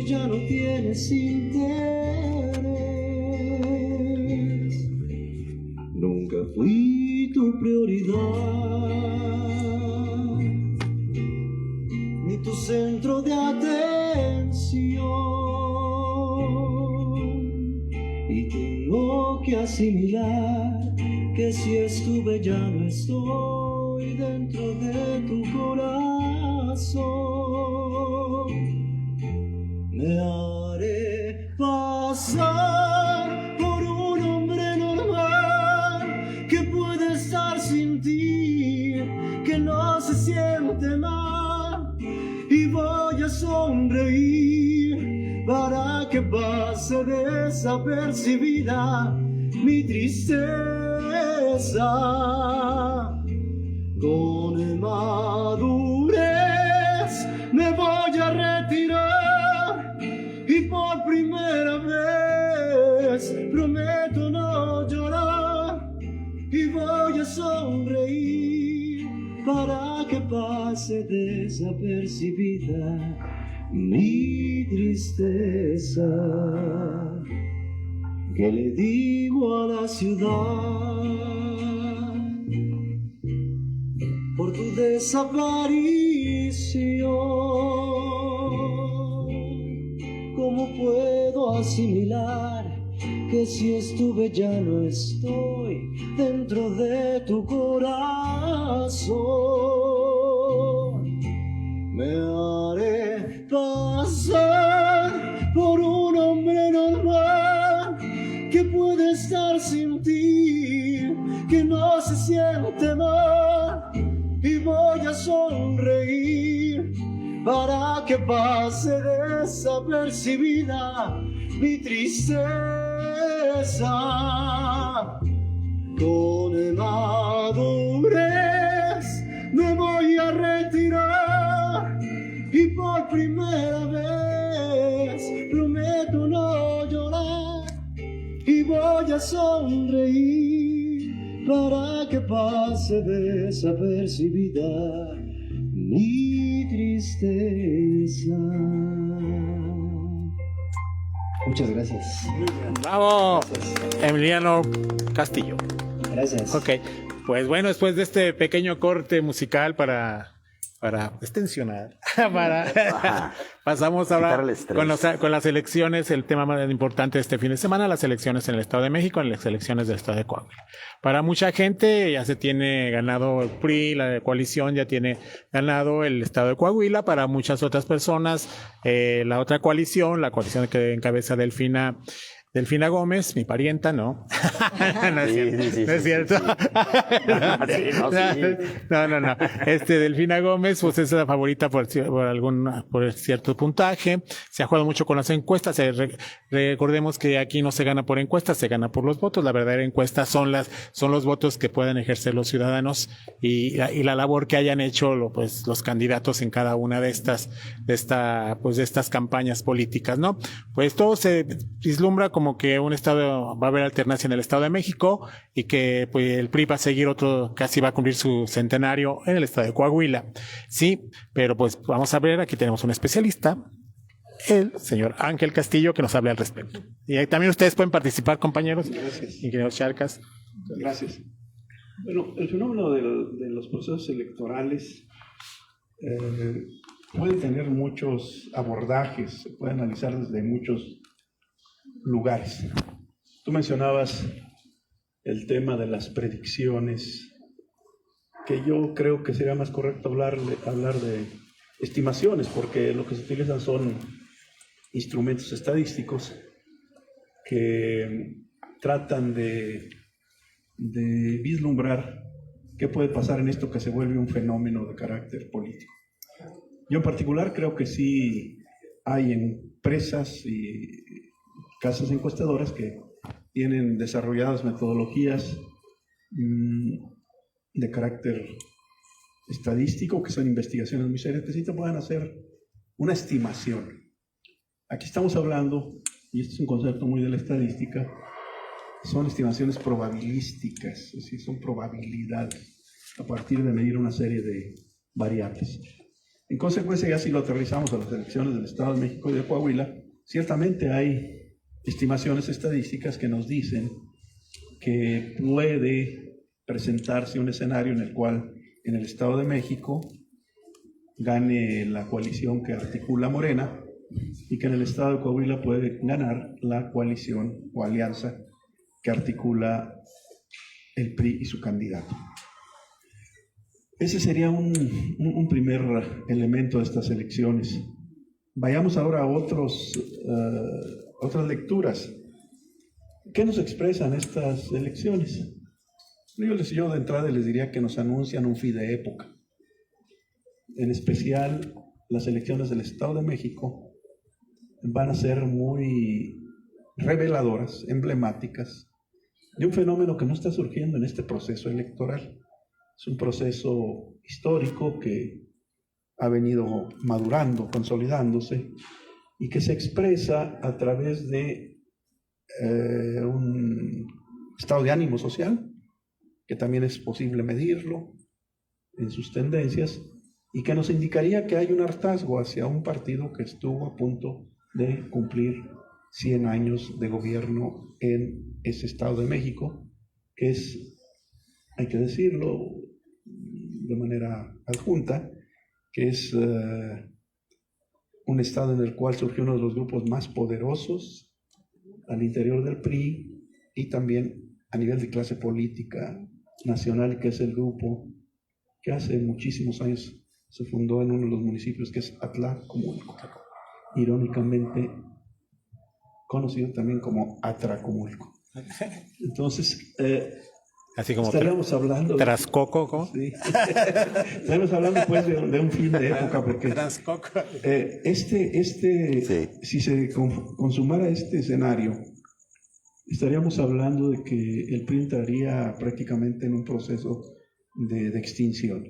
S2: ya no tienes interés. Nunca fui tu prioridad ni tu centro de atención y tengo que asimilar
S6: que si estuve ya no estoy dentro de tu corazón. Me haré pasar por un hombre normal que puede estar sin ti, que no se siente mal, y voy a sonreír para que pase desapercibida mi tristeza. Con madurez me voy a retirar y por primera vez prometo no llorar y voy a sonreír para que pase desapercibida mi tristeza. ¿Qué le digo a la ciudad por tu desaparición? ¿Cómo puedo asimilar que si estuve ya no estoy dentro de tu corazón? Me haré pasar por un hombre normal que puede estar sin ti, que no se siente mal, y voy a sonreír para que pase desapercibida mi tristeza. Con madurez me voy a retirar y por primera vez prometo no llorar y voy a sonreír para que pase desapercibida mi tristeza. Muchas gracias.
S1: ¡Bravo! Emiliano Castillo.
S2: Gracias.
S1: Ok, pues bueno, después de este pequeño corte musical para extensionar, pasamos ahora
S3: Quitar el estrés.
S1: con las elecciones, el tema más importante de este fin de semana, las elecciones en el Estado de México, en las elecciones del Estado de Coahuila. Para mucha gente ya se tiene ganado el PRI, la coalición ya tiene ganado el Estado de Coahuila. Para muchas otras personas, la otra coalición, la coalición que encabeza Delfina Gómez, mi parienta, ¿no. No es cierto. No es cierto. No. Delfina Gómez, pues es la favorita por cierto puntaje. Se ha jugado mucho con las encuestas. Recordemos que aquí no se gana por encuestas, se gana por los votos. La verdadera encuesta son los votos que pueden ejercer los ciudadanos y la labor que hayan hecho los candidatos en cada una de estas campañas políticas, ¿no? Pues todo se vislumbra como que va a haber alternancia en el Estado de México y que pues el PRI va a seguir casi va a cumplir su centenario en el Estado de Coahuila. Sí, pero pues vamos a ver, aquí tenemos un especialista, el señor Ángel Castillo, que nos hable al respecto. Y ahí también ustedes pueden participar, compañeros.
S7: Gracias.
S1: Ingenieros Charcas.
S7: Gracias. Bueno, el fenómeno de los procesos electorales puede tener muchos abordajes, se puede analizar desde muchos lugares. Tú mencionabas el tema de las predicciones, que yo creo que sería más correcto hablar de estimaciones, porque lo que se utilizan son instrumentos estadísticos que tratan de vislumbrar qué puede pasar en esto que se vuelve un fenómeno de carácter político. Yo en particular creo que sí hay empresas y casas encuestadoras que tienen desarrolladas metodologías de carácter estadístico, que son investigaciones muy serias, que sí te pueden hacer una estimación. Aquí estamos hablando, y este es un concepto muy de la estadística, son estimaciones probabilísticas, es decir, son probabilidades a partir de medir una serie de variables. En consecuencia, ya si lo aterrizamos a las elecciones del Estado de México y de Coahuila, ciertamente hay estimaciones estadísticas que nos dicen que puede presentarse un escenario en el cual en el Estado de México gane la coalición que articula Morena y que en el Estado de Coahuila puede ganar la coalición o alianza que articula el PRI y su candidato. Ese sería un primer elemento de estas elecciones. Vayamos ahora a otras lecturas. ¿Qué nos expresan estas elecciones? Yo de entrada les diría que nos anuncian un fin de época. En especial, las elecciones del Estado de México van a ser muy reveladoras, emblemáticas, de un fenómeno que no está surgiendo en este proceso electoral. Es un proceso histórico que ha venido madurando, consolidándose, y que se expresa a través de un estado de ánimo social, que también es posible medirlo en sus tendencias, y que nos indicaría que hay un hartazgo hacia un partido que estuvo a punto de cumplir 100 años de gobierno en ese Estado de México, que es, hay que decirlo de manera adjunta, que es un Estado en el cual surgió uno de los grupos más poderosos al interior del PRI y también a nivel de clase política nacional, que es el grupo que hace muchísimos años se fundó en uno de los municipios, que es Atlacomulco, irónicamente conocido también como Atracomulco. Entonces,
S1: así como
S7: estaríamos hablando
S1: Trascoco, ¿cómo?
S7: Sí. Estaríamos hablando pues de un fin de época, porque
S1: Transcoco.
S7: si se consumara este escenario, estaríamos hablando de que el PRI entraría prácticamente en un proceso de extinción,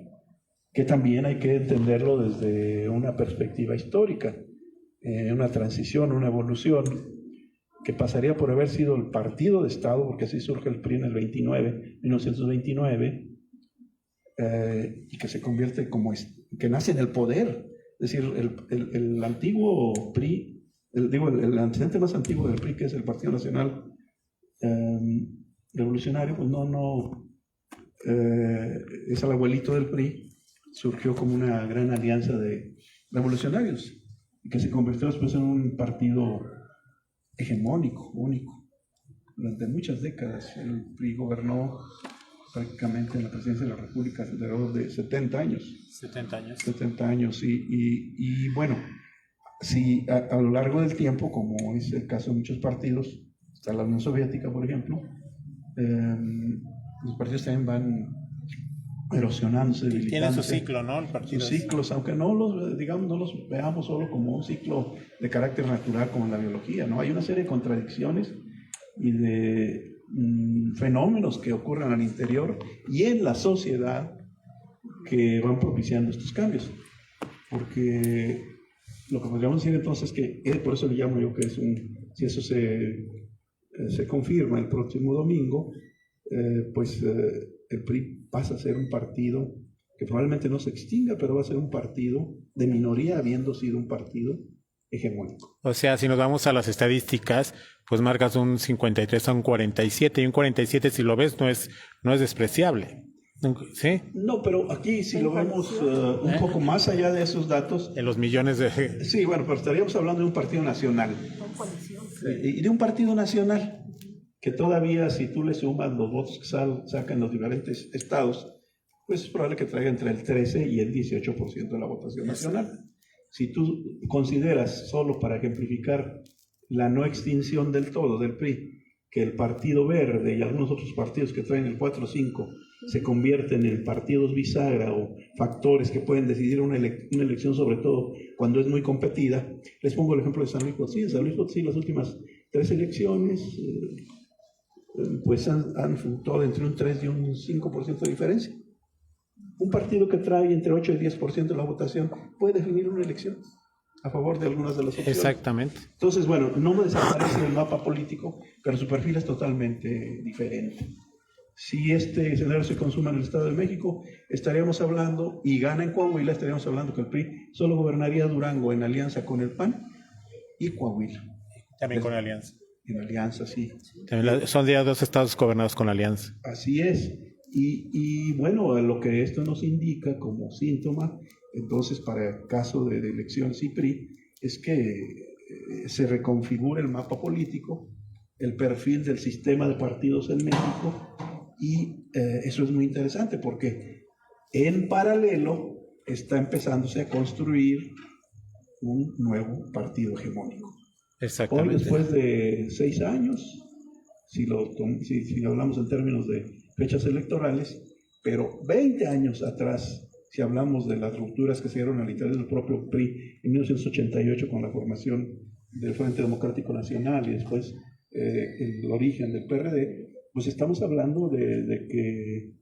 S7: que también hay que entenderlo desde una perspectiva histórica, una transición, una evolución, que pasaría por haber sido el partido de Estado, porque así surge el PRI en el 1929, y que se convierte que nace en el poder. Es decir, el antiguo PRI, el antecedente más antiguo del PRI, que es el Partido Nacional Revolucionario, pues es el abuelito del PRI, surgió como una gran alianza de revolucionarios, y que se convirtió después en un partido hegemónico, único. Durante muchas décadas el PRI gobernó prácticamente en la presidencia de la República alrededor de 70 años.
S1: 70 años.
S7: 70 años, y bueno, si a lo largo del tiempo, como es el caso de muchos partidos, está la Unión Soviética, por ejemplo, los partidos también van erosionándose, debilitándose.
S1: Tiene su ciclo, ¿no? El partido.
S7: Sus ciclos, aunque no los veamos solo como un ciclo de carácter natural como en la biología, ¿no? Hay una serie de contradicciones y de fenómenos que ocurren al interior y en la sociedad que van propiciando estos cambios. Porque lo que podríamos decir entonces es que, por eso le llamo yo que es si eso se confirma el próximo domingo, pues el PRI pasa a ser un partido que probablemente no se extinga, pero va a ser un partido de minoría, habiendo sido un partido hegemónico.
S1: O sea, si nos vamos a las estadísticas, pues marcas un 53 a un 47, y un 47, si lo ves, no es despreciable. ¿Sí?
S7: No, pero aquí si lo vemos un poco más allá de esos datos...
S1: En los millones de...
S7: Sí, bueno, pero estaríamos hablando de un partido nacional. Y de un partido nacional que todavía, si tú le sumas los votos que sacan los diferentes estados, pues es probable que traiga entre el 13 y el 18% de la votación nacional. Si tú consideras, solo para ejemplificar la no extinción del todo del PRI, que el Partido Verde y algunos otros partidos que traen el 4 o 5 se convierten en partidos bisagra o factores que pueden decidir una elección, sobre todo cuando es muy competida. Les pongo el ejemplo de San Luis Potosí. En San Luis Potosí las últimas 3 elecciones pues han fluctuado entre un 3 y un 5% de diferencia. Un partido que trae entre 8 y 10% de la votación puede definir una elección a favor de algunas de las opciones.
S1: Exactamente.
S7: Entonces, bueno, no me desaparece el mapa político, pero su perfil es totalmente diferente. Si este escenario se consuma en el Estado de México, estaríamos hablando, y gana en Coahuila, estaríamos hablando que el PRI solo gobernaría Durango en alianza con el PAN y Coahuila.
S1: También con alianza.
S7: En alianza, sí.
S1: También son ya 2 estados gobernados con alianza.
S7: Así es. Y bueno, lo que esto nos indica como síntoma, entonces para el caso de elecciones y PRI, es que se reconfigura el mapa político, el perfil del sistema de partidos en México, Y eso es muy interesante porque en paralelo está empezándose a construir un nuevo partido hegemónico. Hoy,
S1: Exactamente.
S7: después de 6 años, si hablamos en términos de fechas electorales, pero 20 años atrás, si hablamos de las rupturas que se dieron al interior del propio PRI en 1988 con la formación del Frente Democrático Nacional y después el origen del PRD, pues estamos hablando de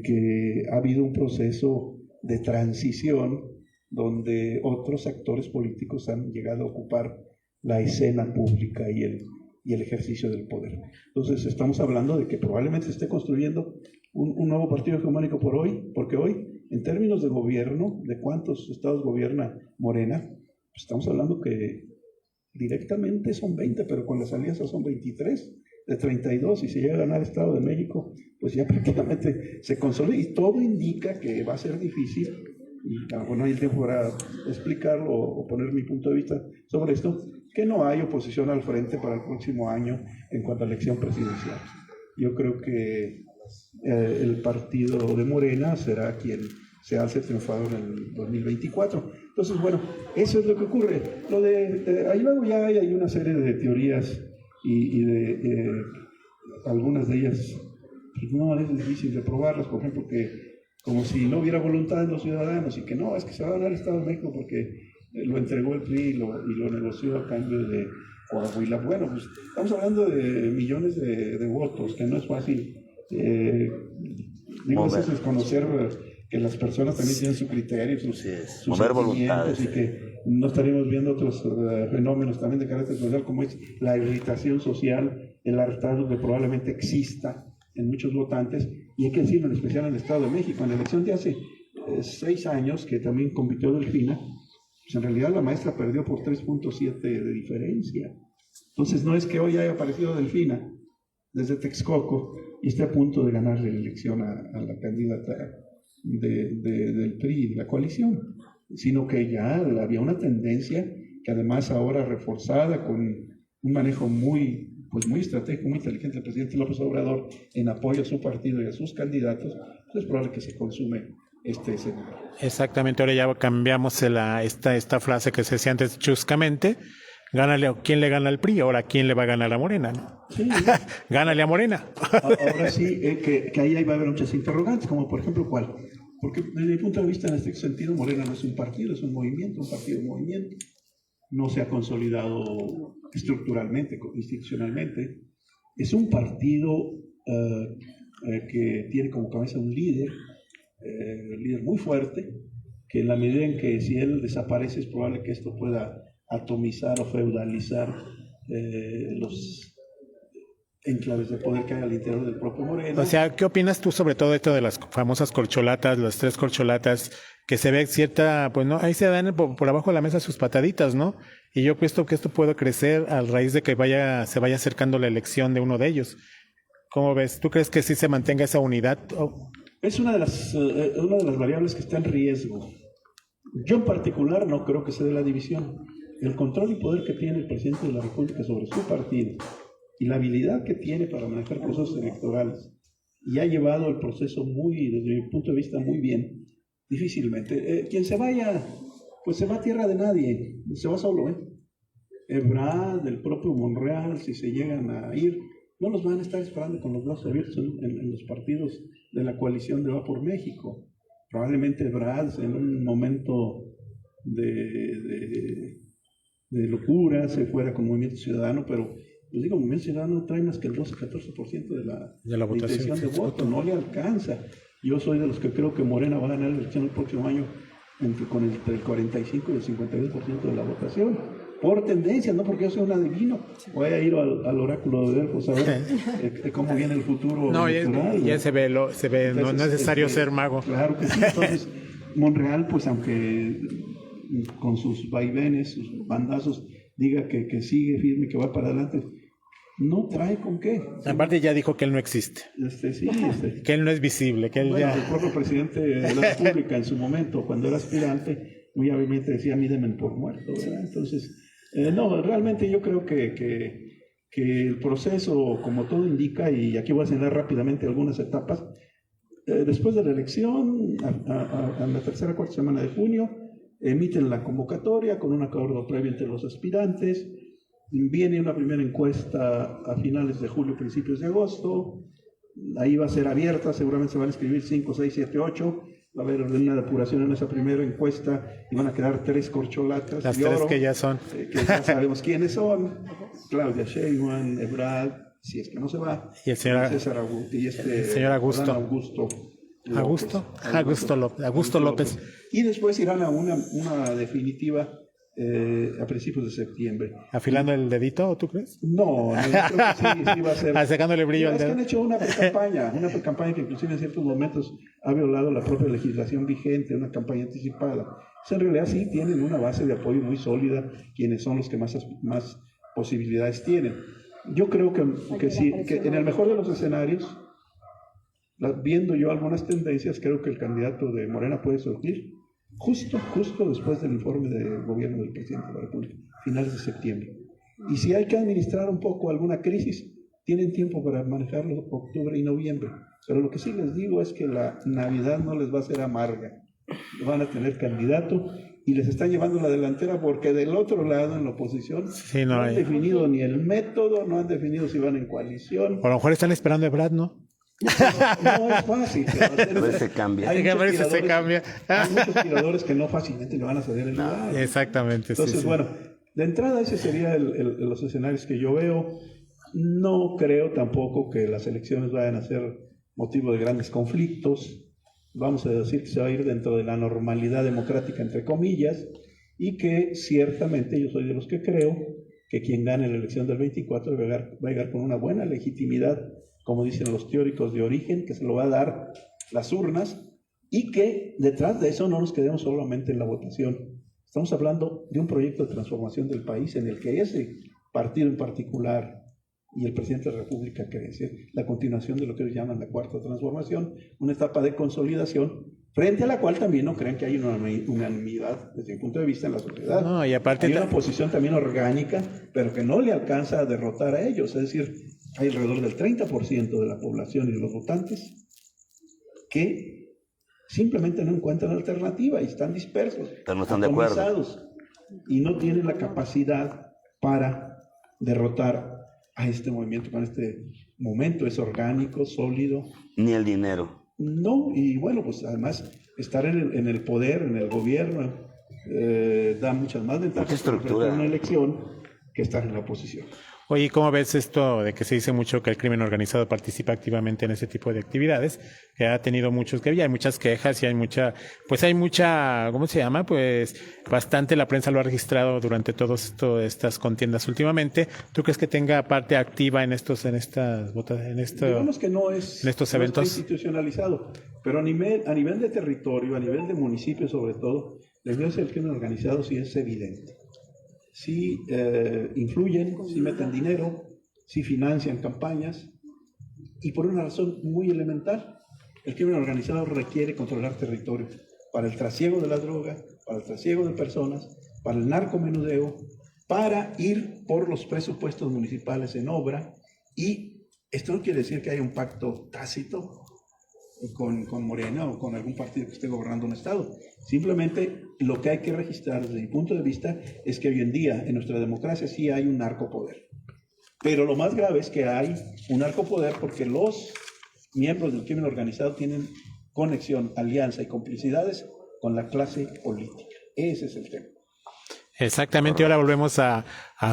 S7: que ha habido un proceso de transición donde otros actores políticos han llegado a ocupar la escena pública y el ejercicio del poder. Entonces estamos hablando de que probablemente se esté construyendo un nuevo partido hegemónico porque hoy, en términos de gobierno, de cuántos estados gobierna Morena, pues estamos hablando que directamente son 20, pero con las alianzas son 23 de 32, y si llega a ganar el Estado de México, pues ya prácticamente se consolida, y todo indica que va a ser difícil, y bueno, hay tiempo para explicarlo o poner mi punto de vista sobre esto, que no hay oposición al frente para el próximo año en cuanto a elección presidencial. Yo creo que el partido de Morena será quien se alce triunfador en el 2024. Entonces, bueno, eso es lo que ocurre. Ahí luego ya hay una serie de teorías y de algunas de ellas, pues no es difícil de probarlas, por ejemplo, que como si no hubiera voluntad de los ciudadanos y que no, es que se va a ganar el Estado de México porque lo entregó el PRI y lo negoció a cambio de Coahuila. Bueno, pues estamos hablando de millones de votos, que no es fácil. Digo, eso es desconocer que las personas también tienen su criterio, sus
S3: mover
S7: sentimientos,
S3: voluntades.
S7: y que no estaríamos viendo otros fenómenos también de carácter social, como es la irritación social, el hartazgo que probablemente exista en muchos votantes, y hay que decirlo en especial en el Estado de México. En la elección de hace 6 años, que también compitió Delfina, pues en realidad la maestra perdió por 3.7 de diferencia. Entonces no es que hoy haya aparecido Delfina desde Texcoco y esté a punto de ganarle la elección a la candidata del PRI, de la coalición, sino que ya había una tendencia que además ahora reforzada con un manejo muy estratégico, muy inteligente del presidente López Obrador en apoyo a su partido y a sus candidatos, pues es probable que se consume este escenario.
S1: Exactamente, ahora ya cambiamos esta frase que se decía antes chuscamente, ¿quién le gana al PRI? Ahora, ¿quién le va a ganar a Morena? ¿No?
S7: Sí.
S1: Gánale a Morena.
S7: Ahora sí, que ahí va a haber muchas interrogantes, como por ejemplo, ¿cuál? Porque desde mi punto de vista, en este sentido, Morena no es un partido, es un movimiento, un partido de movimiento. No se ha consolidado estructuralmente, institucionalmente. Es un partido que tiene como cabeza un líder muy fuerte, que en la medida en que si él desaparece es probable que esto pueda atomizar o feudalizar los enclaves de poder que hay al interior del propio Morena.
S1: O sea, ¿qué opinas tú sobre todo esto de las famosas corcholatas, las 3 corcholatas, que se ve cierta, pues no, ahí se dan por abajo de la mesa sus pataditas, ¿no? Y yo pienso que esto puede crecer a raíz de que se vaya acercando la elección de uno de ellos. ¿Cómo ves? ¿Tú crees que sí se mantenga esa unidad?
S7: Es una de las variables que está en riesgo. Yo en particular no creo que se dé la división. El control y poder que tiene el presidente de la República sobre su partido y la habilidad que tiene para manejar procesos electorales, y ha llevado el proceso desde mi punto de vista, muy bien, difícilmente. Quien se vaya, pues se va a tierra de nadie, se va solo, Ebrard, el propio Monreal, si se llegan a ir, no los van a estar esperando con los brazos abiertos en los partidos de la coalición de Va por México. Probablemente Ebrard, en un momento de locura, se fuera con Movimiento Ciudadano, pero pues digo, Movimiento Ciudadano no trae más que el 12-14% de la votación de voto, no le alcanza. Yo soy de los que creo que Morena va a ganar la elección el próximo año entre el 45 y el 52% de la votación, por tendencia, no porque yo sea un adivino. Voy a ir al oráculo de Delfos a ver cómo viene el futuro
S1: No,
S7: electoral,
S1: ya se ve, entonces, no es necesario ser mago.
S7: Claro que sí. Entonces, Monreal, pues aunque con sus vaivenes, sus bandazos, diga que sigue firme, que va para adelante, no trae con qué.
S1: Aparte ya dijo que él no existe, que él no es visible, que él
S7: bueno,
S1: ya...
S7: el propio presidente de la República en su momento, cuando era aspirante, muy hábilmente decía, mídenme por muerto, ¿verdad? Entonces, no, realmente yo creo que que el proceso, como todo indica, y aquí voy a señalar rápidamente algunas etapas, después de la elección, a la tercera o cuarta semana de junio, emiten la convocatoria con un acuerdo previo entre los aspirantes, viene una primera encuesta a finales de julio, principios de agosto, ahí va a ser abierta, seguramente se van a inscribir 5, 6, 7, 8, va a haber una depuración en esa primera encuesta y van a quedar 3 corcholatas.
S1: Las
S7: de
S1: 3
S7: oro,
S1: que ya son.
S7: que ya sabemos quiénes son, Claudia Sheinbaum, Ebrard, si es que no se va,
S1: Y el señor,
S7: César y
S1: el señor Augusto.
S7: Adán Augusto López.
S1: Augusto López.
S7: Y después irán a una definitiva a principios de septiembre.
S1: ¿Afilando el dedito, tú crees?
S7: No, yo creo que sí va a ser.
S1: Sacándole brillo al
S7: Es que
S1: dedo.
S7: han hecho una precampaña que inclusive en ciertos momentos ha violado la propia legislación vigente, una campaña anticipada. Entonces, en realidad sí tienen una base de apoyo muy sólida, quienes son los que más posibilidades tienen. Yo creo que sí, que en el mejor de los escenarios, viendo yo algunas tendencias, creo que el candidato de Morena puede surgir justo después del informe de gobierno del presidente de la República, finales de septiembre. Y si hay que administrar un poco alguna crisis, tienen tiempo para manejarlo octubre y noviembre. Pero lo que sí les digo es que la Navidad no les va a ser amarga. Van a tener candidato y les están llevando la delantera porque del otro lado, en la oposición, no han definido ni el método, no han definido si van en coalición.
S1: A lo mejor están esperando a Ebrard, ¿no?
S7: No es fácil.
S3: A ver se cambia.
S7: Hay muchos tiradores que no fácilmente le van a ceder el lugar.
S1: Exactamente.
S7: Entonces,
S1: sí.
S7: bueno, de entrada ese sería los escenarios que yo veo. No creo tampoco que las elecciones vayan a ser motivo de grandes conflictos. Vamos a decir que se va a ir dentro de la normalidad democrática, entre comillas, y que ciertamente yo soy de los que creo que quien gane la elección del 24 va a llegar con una buena legitimidad, como dicen los teóricos de origen, que se lo va a dar las urnas, y que detrás de eso no nos quedemos solamente en la votación. Estamos hablando de un proyecto de transformación del país en el que ese partido en particular y el presidente de la República cree ser la continuación de lo que ellos llaman la cuarta transformación, una etapa de consolidación, frente a la cual también no creen que hay una unanimidad desde mi punto de vista en la sociedad.
S1: No, y aparte
S7: hay una posición también orgánica, pero que no le alcanza a derrotar a ellos, es decir, hay alrededor del 30% de la población y de los votantes que simplemente no encuentran alternativa y están dispersos,
S3: pero no están de acuerdo,
S7: y no tienen la capacidad para derrotar a este movimiento. Con este momento es orgánico, sólido.
S3: Ni el dinero.
S7: No, y bueno, pues además estar en el poder, en el gobierno, da muchas más ventajas
S3: estructura
S7: en una elección que estar en la oposición.
S1: Oye, ¿cómo ves esto de que se dice mucho que el crimen organizado participa activamente en ese tipo de actividades? Que ha tenido hay muchas quejas y hay mucha, ¿cómo se llama? Pues bastante la prensa lo ha registrado durante todas estas contiendas últimamente. ¿Tú crees que tenga parte activa en estos
S7: Digamos que no es,
S1: en estos
S7: no
S1: eventos?
S7: está institucionalizado, pero a nivel de territorio, a nivel de municipio sobre todo, la violencia del crimen organizado sí es evidente. Sí influyen, sí meten dinero, sí financian campañas, y por una razón muy elemental: el crimen organizado requiere controlar territorio para el trasiego de la droga, para el trasiego de personas, para el narcomenudeo, para ir por los presupuestos municipales en obra. Y esto no quiere decir que haya un pacto tácito con Morena o con algún partido que esté gobernando un estado. Simplemente lo que hay que registrar desde mi punto de vista es que hoy en día en nuestra democracia sí hay un narcopoder. Pero lo más grave es que hay un narcopoder porque los miembros del crimen organizado tienen conexión, alianza y complicidades con la clase política. Ese es el tema.
S1: Exactamente. Ahora volvemos a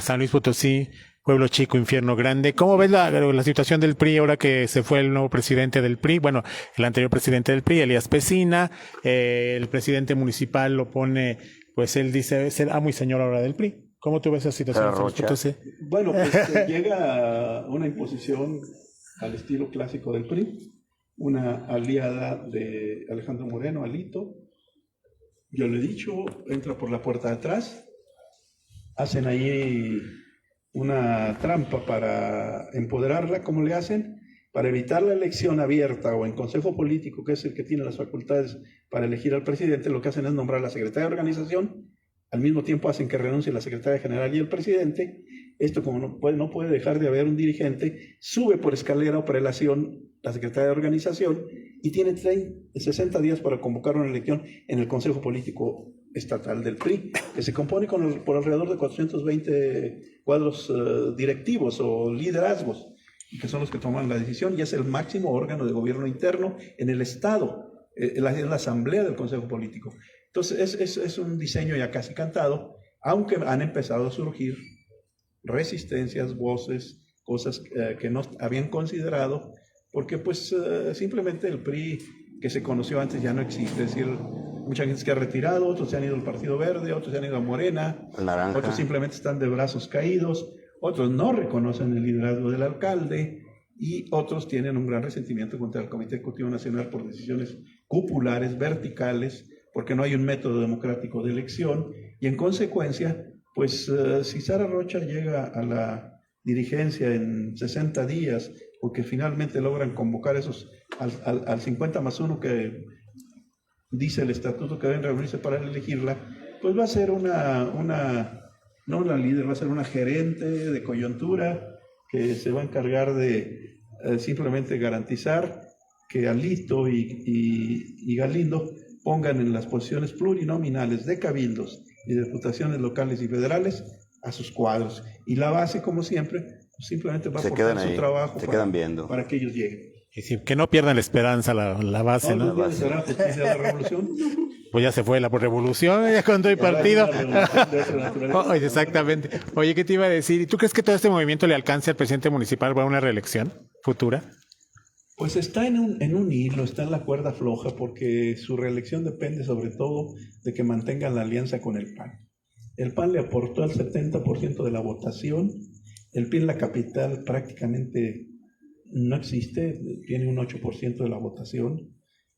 S1: San Luis Potosí, pueblo chico, infierno grande. ¿Cómo ves la situación del PRI ahora que se fue el nuevo presidente del PRI? Bueno, el anterior presidente del PRI, Elías Pesina, el presidente municipal lo pone, pues él dice, es el amo y señor ahora del PRI. ¿Cómo tú ves esa situación en San Luis Potosí?
S7: Bueno, pues llega una imposición al estilo clásico del PRI, una aliada de Alejandro Moreno, Alito. Yo le he dicho, entra por la puerta de atrás, hacen ahí una trampa para empoderarla, como le hacen, para evitar la elección abierta o en consejo político, que es el que tiene las facultades para elegir al presidente. Lo que hacen es nombrar a la secretaria de organización al mismo tiempo hacen que renuncie la secretaria general y el presidente. Esto, como no puede dejar de haber un dirigente, sube por escalera o prelación la secretaria de organización y tiene 60 días para convocar una elección en el Consejo Político Estatal del PRI, que se compone por alrededor de 420 cuadros directivos o liderazgos, que son los que toman la decisión, y es el máximo órgano de gobierno interno en el Estado, es la asamblea del Consejo Político. Entonces es un diseño ya casi cantado, aunque han empezado a surgir resistencias, voces, cosas que no habían considerado, porque pues simplemente el PRI que se conoció antes ya no existe. Es decir, mucha gente se ha retirado, otros se han ido al Partido Verde, otros se han ido a Morena,
S3: Naranja.
S7: Otros simplemente están de brazos caídos, otros no reconocen el liderazgo del alcalde y otros tienen un gran resentimiento contra el Comité Ejecutivo Nacional por decisiones cupulares, verticales, porque no hay un método democrático de elección y en consecuencia, pues si Sara Rocha llega a la dirigencia en 60 días, porque finalmente logran convocar esos al 50+1 que dice el estatuto que deben reunirse para elegirla, pues va a ser no una líder, va a ser una gerente de coyuntura que se va a encargar de simplemente garantizar que Alito y Galindo pongan en las posiciones plurinominales de cabildos y de diputaciones locales y federales a sus cuadros. Y la base, como siempre, pues simplemente va a aportar su trabajo para que ellos lleguen.
S1: Y sí, que no pierdan la esperanza la base, ¿no?
S7: ¿No será justicia de la revolución?
S1: Pues ya se fue la revolución, ya cuando hay partido. Oye, exactamente. Oye, ¿qué te iba a decir? ¿Y tú crees que todo este movimiento le alcance al presidente municipal para una reelección futura?
S7: Pues está en un hilo, está en la cuerda floja, porque su reelección depende sobre todo de que mantengan la alianza con el PAN. El PAN le aportó el 70% de la votación, el PRI en la capital prácticamente no existe, tiene un 8% de la votación.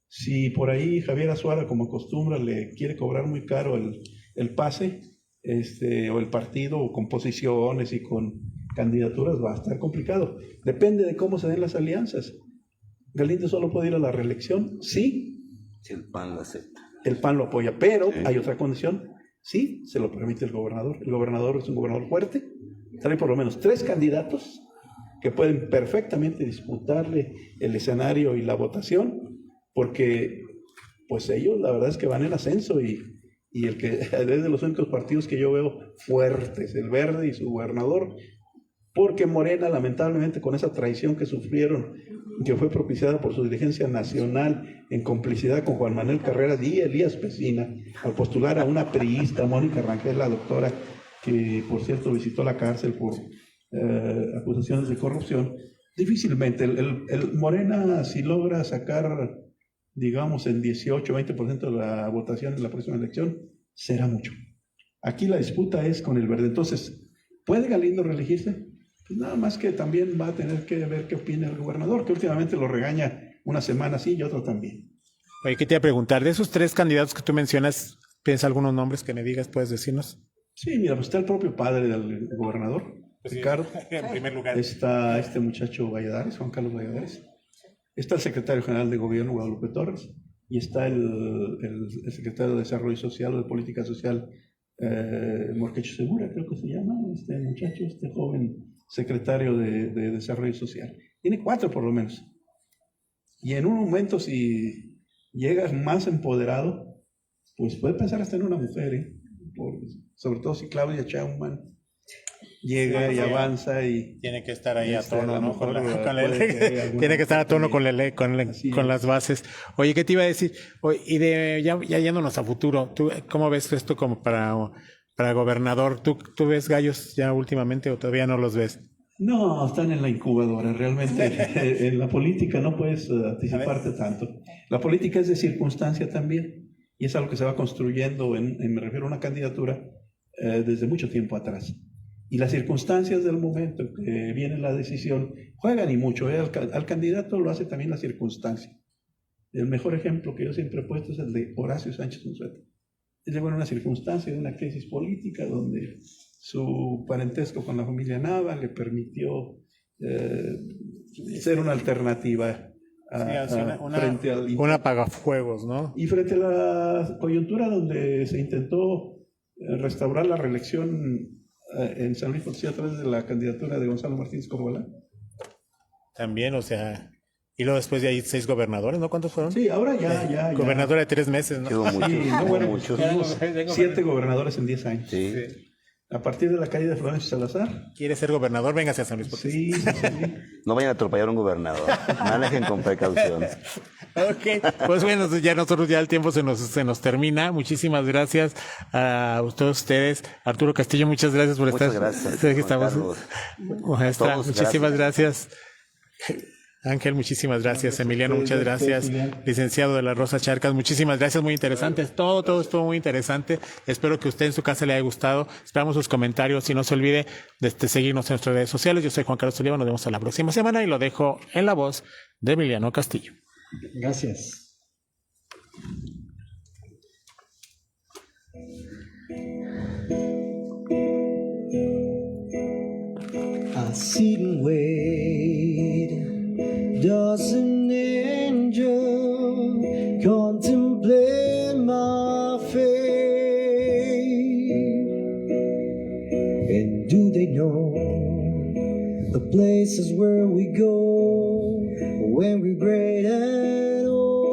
S7: Si por ahí Javier Azuara, como acostumbra, le quiere cobrar muy caro el pase, o el partido, o con posiciones y con candidaturas, va a estar complicado. Depende de cómo se den las alianzas. Galindo solo puede ir a la reelección, sí.
S3: Si el PAN lo acepta.
S7: El PAN lo apoya, pero hay otra condición, sí, se lo permite el gobernador. El gobernador es un gobernador fuerte, trae por lo menos 3 candidatos que pueden perfectamente disputarle el escenario y la votación, porque pues ellos la verdad es que van en ascenso y el que es de los únicos partidos que yo veo fuertes, el Verde y su gobernador, porque Morena lamentablemente con esa traición que sufrieron, que fue propiciada por su dirigencia nacional en complicidad con Juan Manuel Carreras y Elías Pesina, al postular a una priista, Mónica Rangel, la doctora, que por cierto visitó la cárcel por acusaciones de corrupción, difícilmente el Morena, si logra sacar, digamos, en 18-20% de la votación en la próxima elección, será mucho. Aquí la disputa es con el Verde. Entonces, ¿puede Galindo reelegirse? Pues nada más que también va a tener que ver qué opina el gobernador, que últimamente lo regaña una semana sí y otra también.
S1: Oye, ¿qué te iba a preguntar? De esos 3 candidatos que tú mencionas, ¿piensa algunos nombres que me digas, puedes decirnos?
S7: Sí, mira, pues está el propio padre del gobernador, Ricardo.
S1: En primer lugar.
S7: Está este muchacho Valladares, Juan Carlos Valladares. Está el secretario general de gobierno, Guadalupe Torres. Y está el secretario de Desarrollo Social o de Política Social, Morquecho Segura, creo que se llama, este muchacho, este joven secretario de Desarrollo Social. Tiene 4 por lo menos. Y en un momento, si llegas más empoderado, pues puede pensar hasta en una mujer, sobre todo si Claudia Sheinbaum llega y avanza y
S1: tiene que estar ahí a tono, ¿no?
S7: Tiene
S1: que estar a tono con las bases. Oye, ¿qué te iba a decir? Oye, y ya yéndonos a futuro, ¿tú cómo ves esto como para gobernador? ¿Tú ves gallos ya últimamente o todavía no los ves?
S7: No, están en la incubadora. Realmente en la política no puedes anticiparte tanto. La política es de circunstancia también y es algo que se va construyendo, me refiero a una candidatura, desde mucho tiempo atrás. Y las circunstancias del momento en que viene la decisión juegan y mucho. Al candidato lo hace también la circunstancia. El mejor ejemplo que yo siempre he puesto es el de Horacio Sánchez Unzueta. Él llegó en una circunstancia de una crisis política donde su parentesco con la familia Nava le permitió ser una alternativa frente al...
S1: Un apagafuegos, ¿no?
S7: Y frente a la coyuntura donde se intentó restaurar la reelección en San Luis Potosí a través de la candidatura de Gonzalo Martínez Corbalán.
S1: También, o sea, y luego después de ahí 6 gobernadores, ¿no? ¿Cuántos fueron?
S7: Sí, ahora ya.
S1: Gobernadora de 3 meses, ¿no?
S3: Quedó mucho,
S7: Sí, no,
S3: hubo
S7: bueno,
S3: muchos.
S7: tenemos 7 gobernadores en 10 años.
S3: Sí.
S7: A partir de la caída de Florencio Salazar.
S1: ¿Quiere ser gobernador? Véngase a San Luis Potosí.
S7: Sí.
S3: No vayan a atropellar a un gobernador. Manejen con precaución.
S1: Ok, pues bueno, ya nosotros ya el tiempo se nos termina. Muchísimas gracias a todos ustedes. Arturo Castillo, muchas gracias por
S3: Muchas
S1: estar.
S3: gracias,
S1: Sé que
S3: Juan
S1: estamos.
S3: Carlos.
S1: Maestra,
S3: A todos,
S1: muchísimas gracias. Ángel, muchísimas gracias. Emiliano, muchas gracias. Licenciado de la Rosa Charcas, muchísimas gracias. Muy interesante. Todo estuvo muy interesante. Espero que a usted en su casa le haya gustado. Esperamos sus comentarios y no se olvide de seguirnos en nuestras redes sociales. Yo soy Juan Carlos Oliva. Nos vemos la próxima semana y lo dejo en la voz de Emiliano Castillo.
S2: Gracias. I sit and wait, does an angel contemplate my fate? And do they know the places where we go when we're great and old?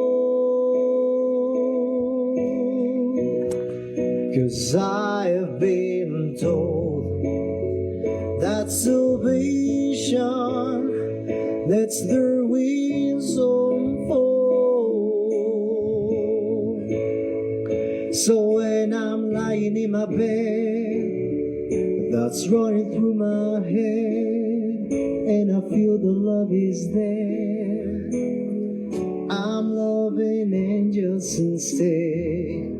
S2: 'Cause I have been told that salvation lets their wings unfold. So when I'm lying in my bed, that's running through my head, and I feel the love is there, I'm loving angels instead.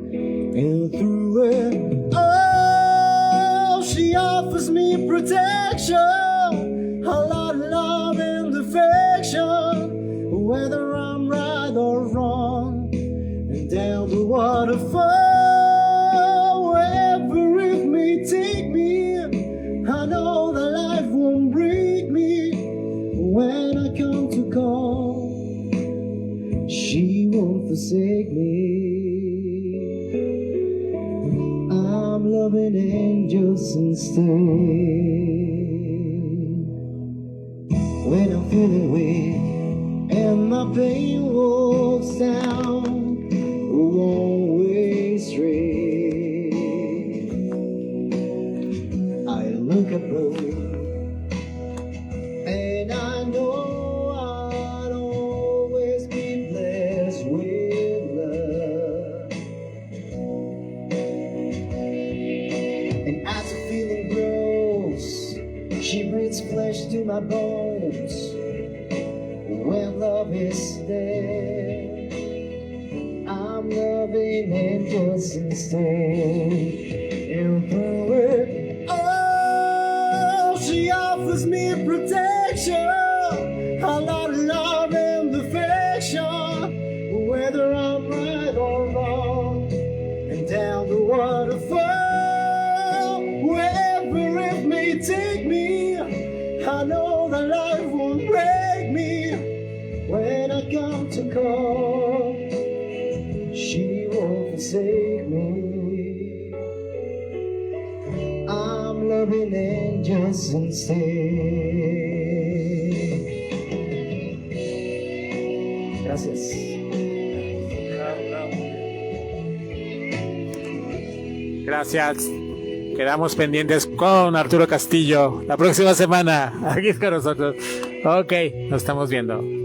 S2: And through it, oh, she offers me protection, a lot of love and affection, whether I'm right or wrong. And down the waterfall, wherever it may take me, I know that life won't break me. When I come to call, she won't forsake me. I'm loving angels instead. When I'm feeling weak and my pain walks down a one-way street, I look above and I know I'll always be blessed with love. And as the feeling grows, she breathes flesh to my bones. When love is there, I'm loving angels instead. And through it, oh, she offers me protection, a lot of love and affection, whether I'm right or wrong. And down the waterfall, wherever it may take me, I know that life won't break me. When I come to call, she won't forsake me. I'm loving angels instead. Gracias.
S1: Gracias. Quedamos pendientes con Arturo Castillo la próxima semana. Aquí con nosotros. Ok, nos estamos viendo.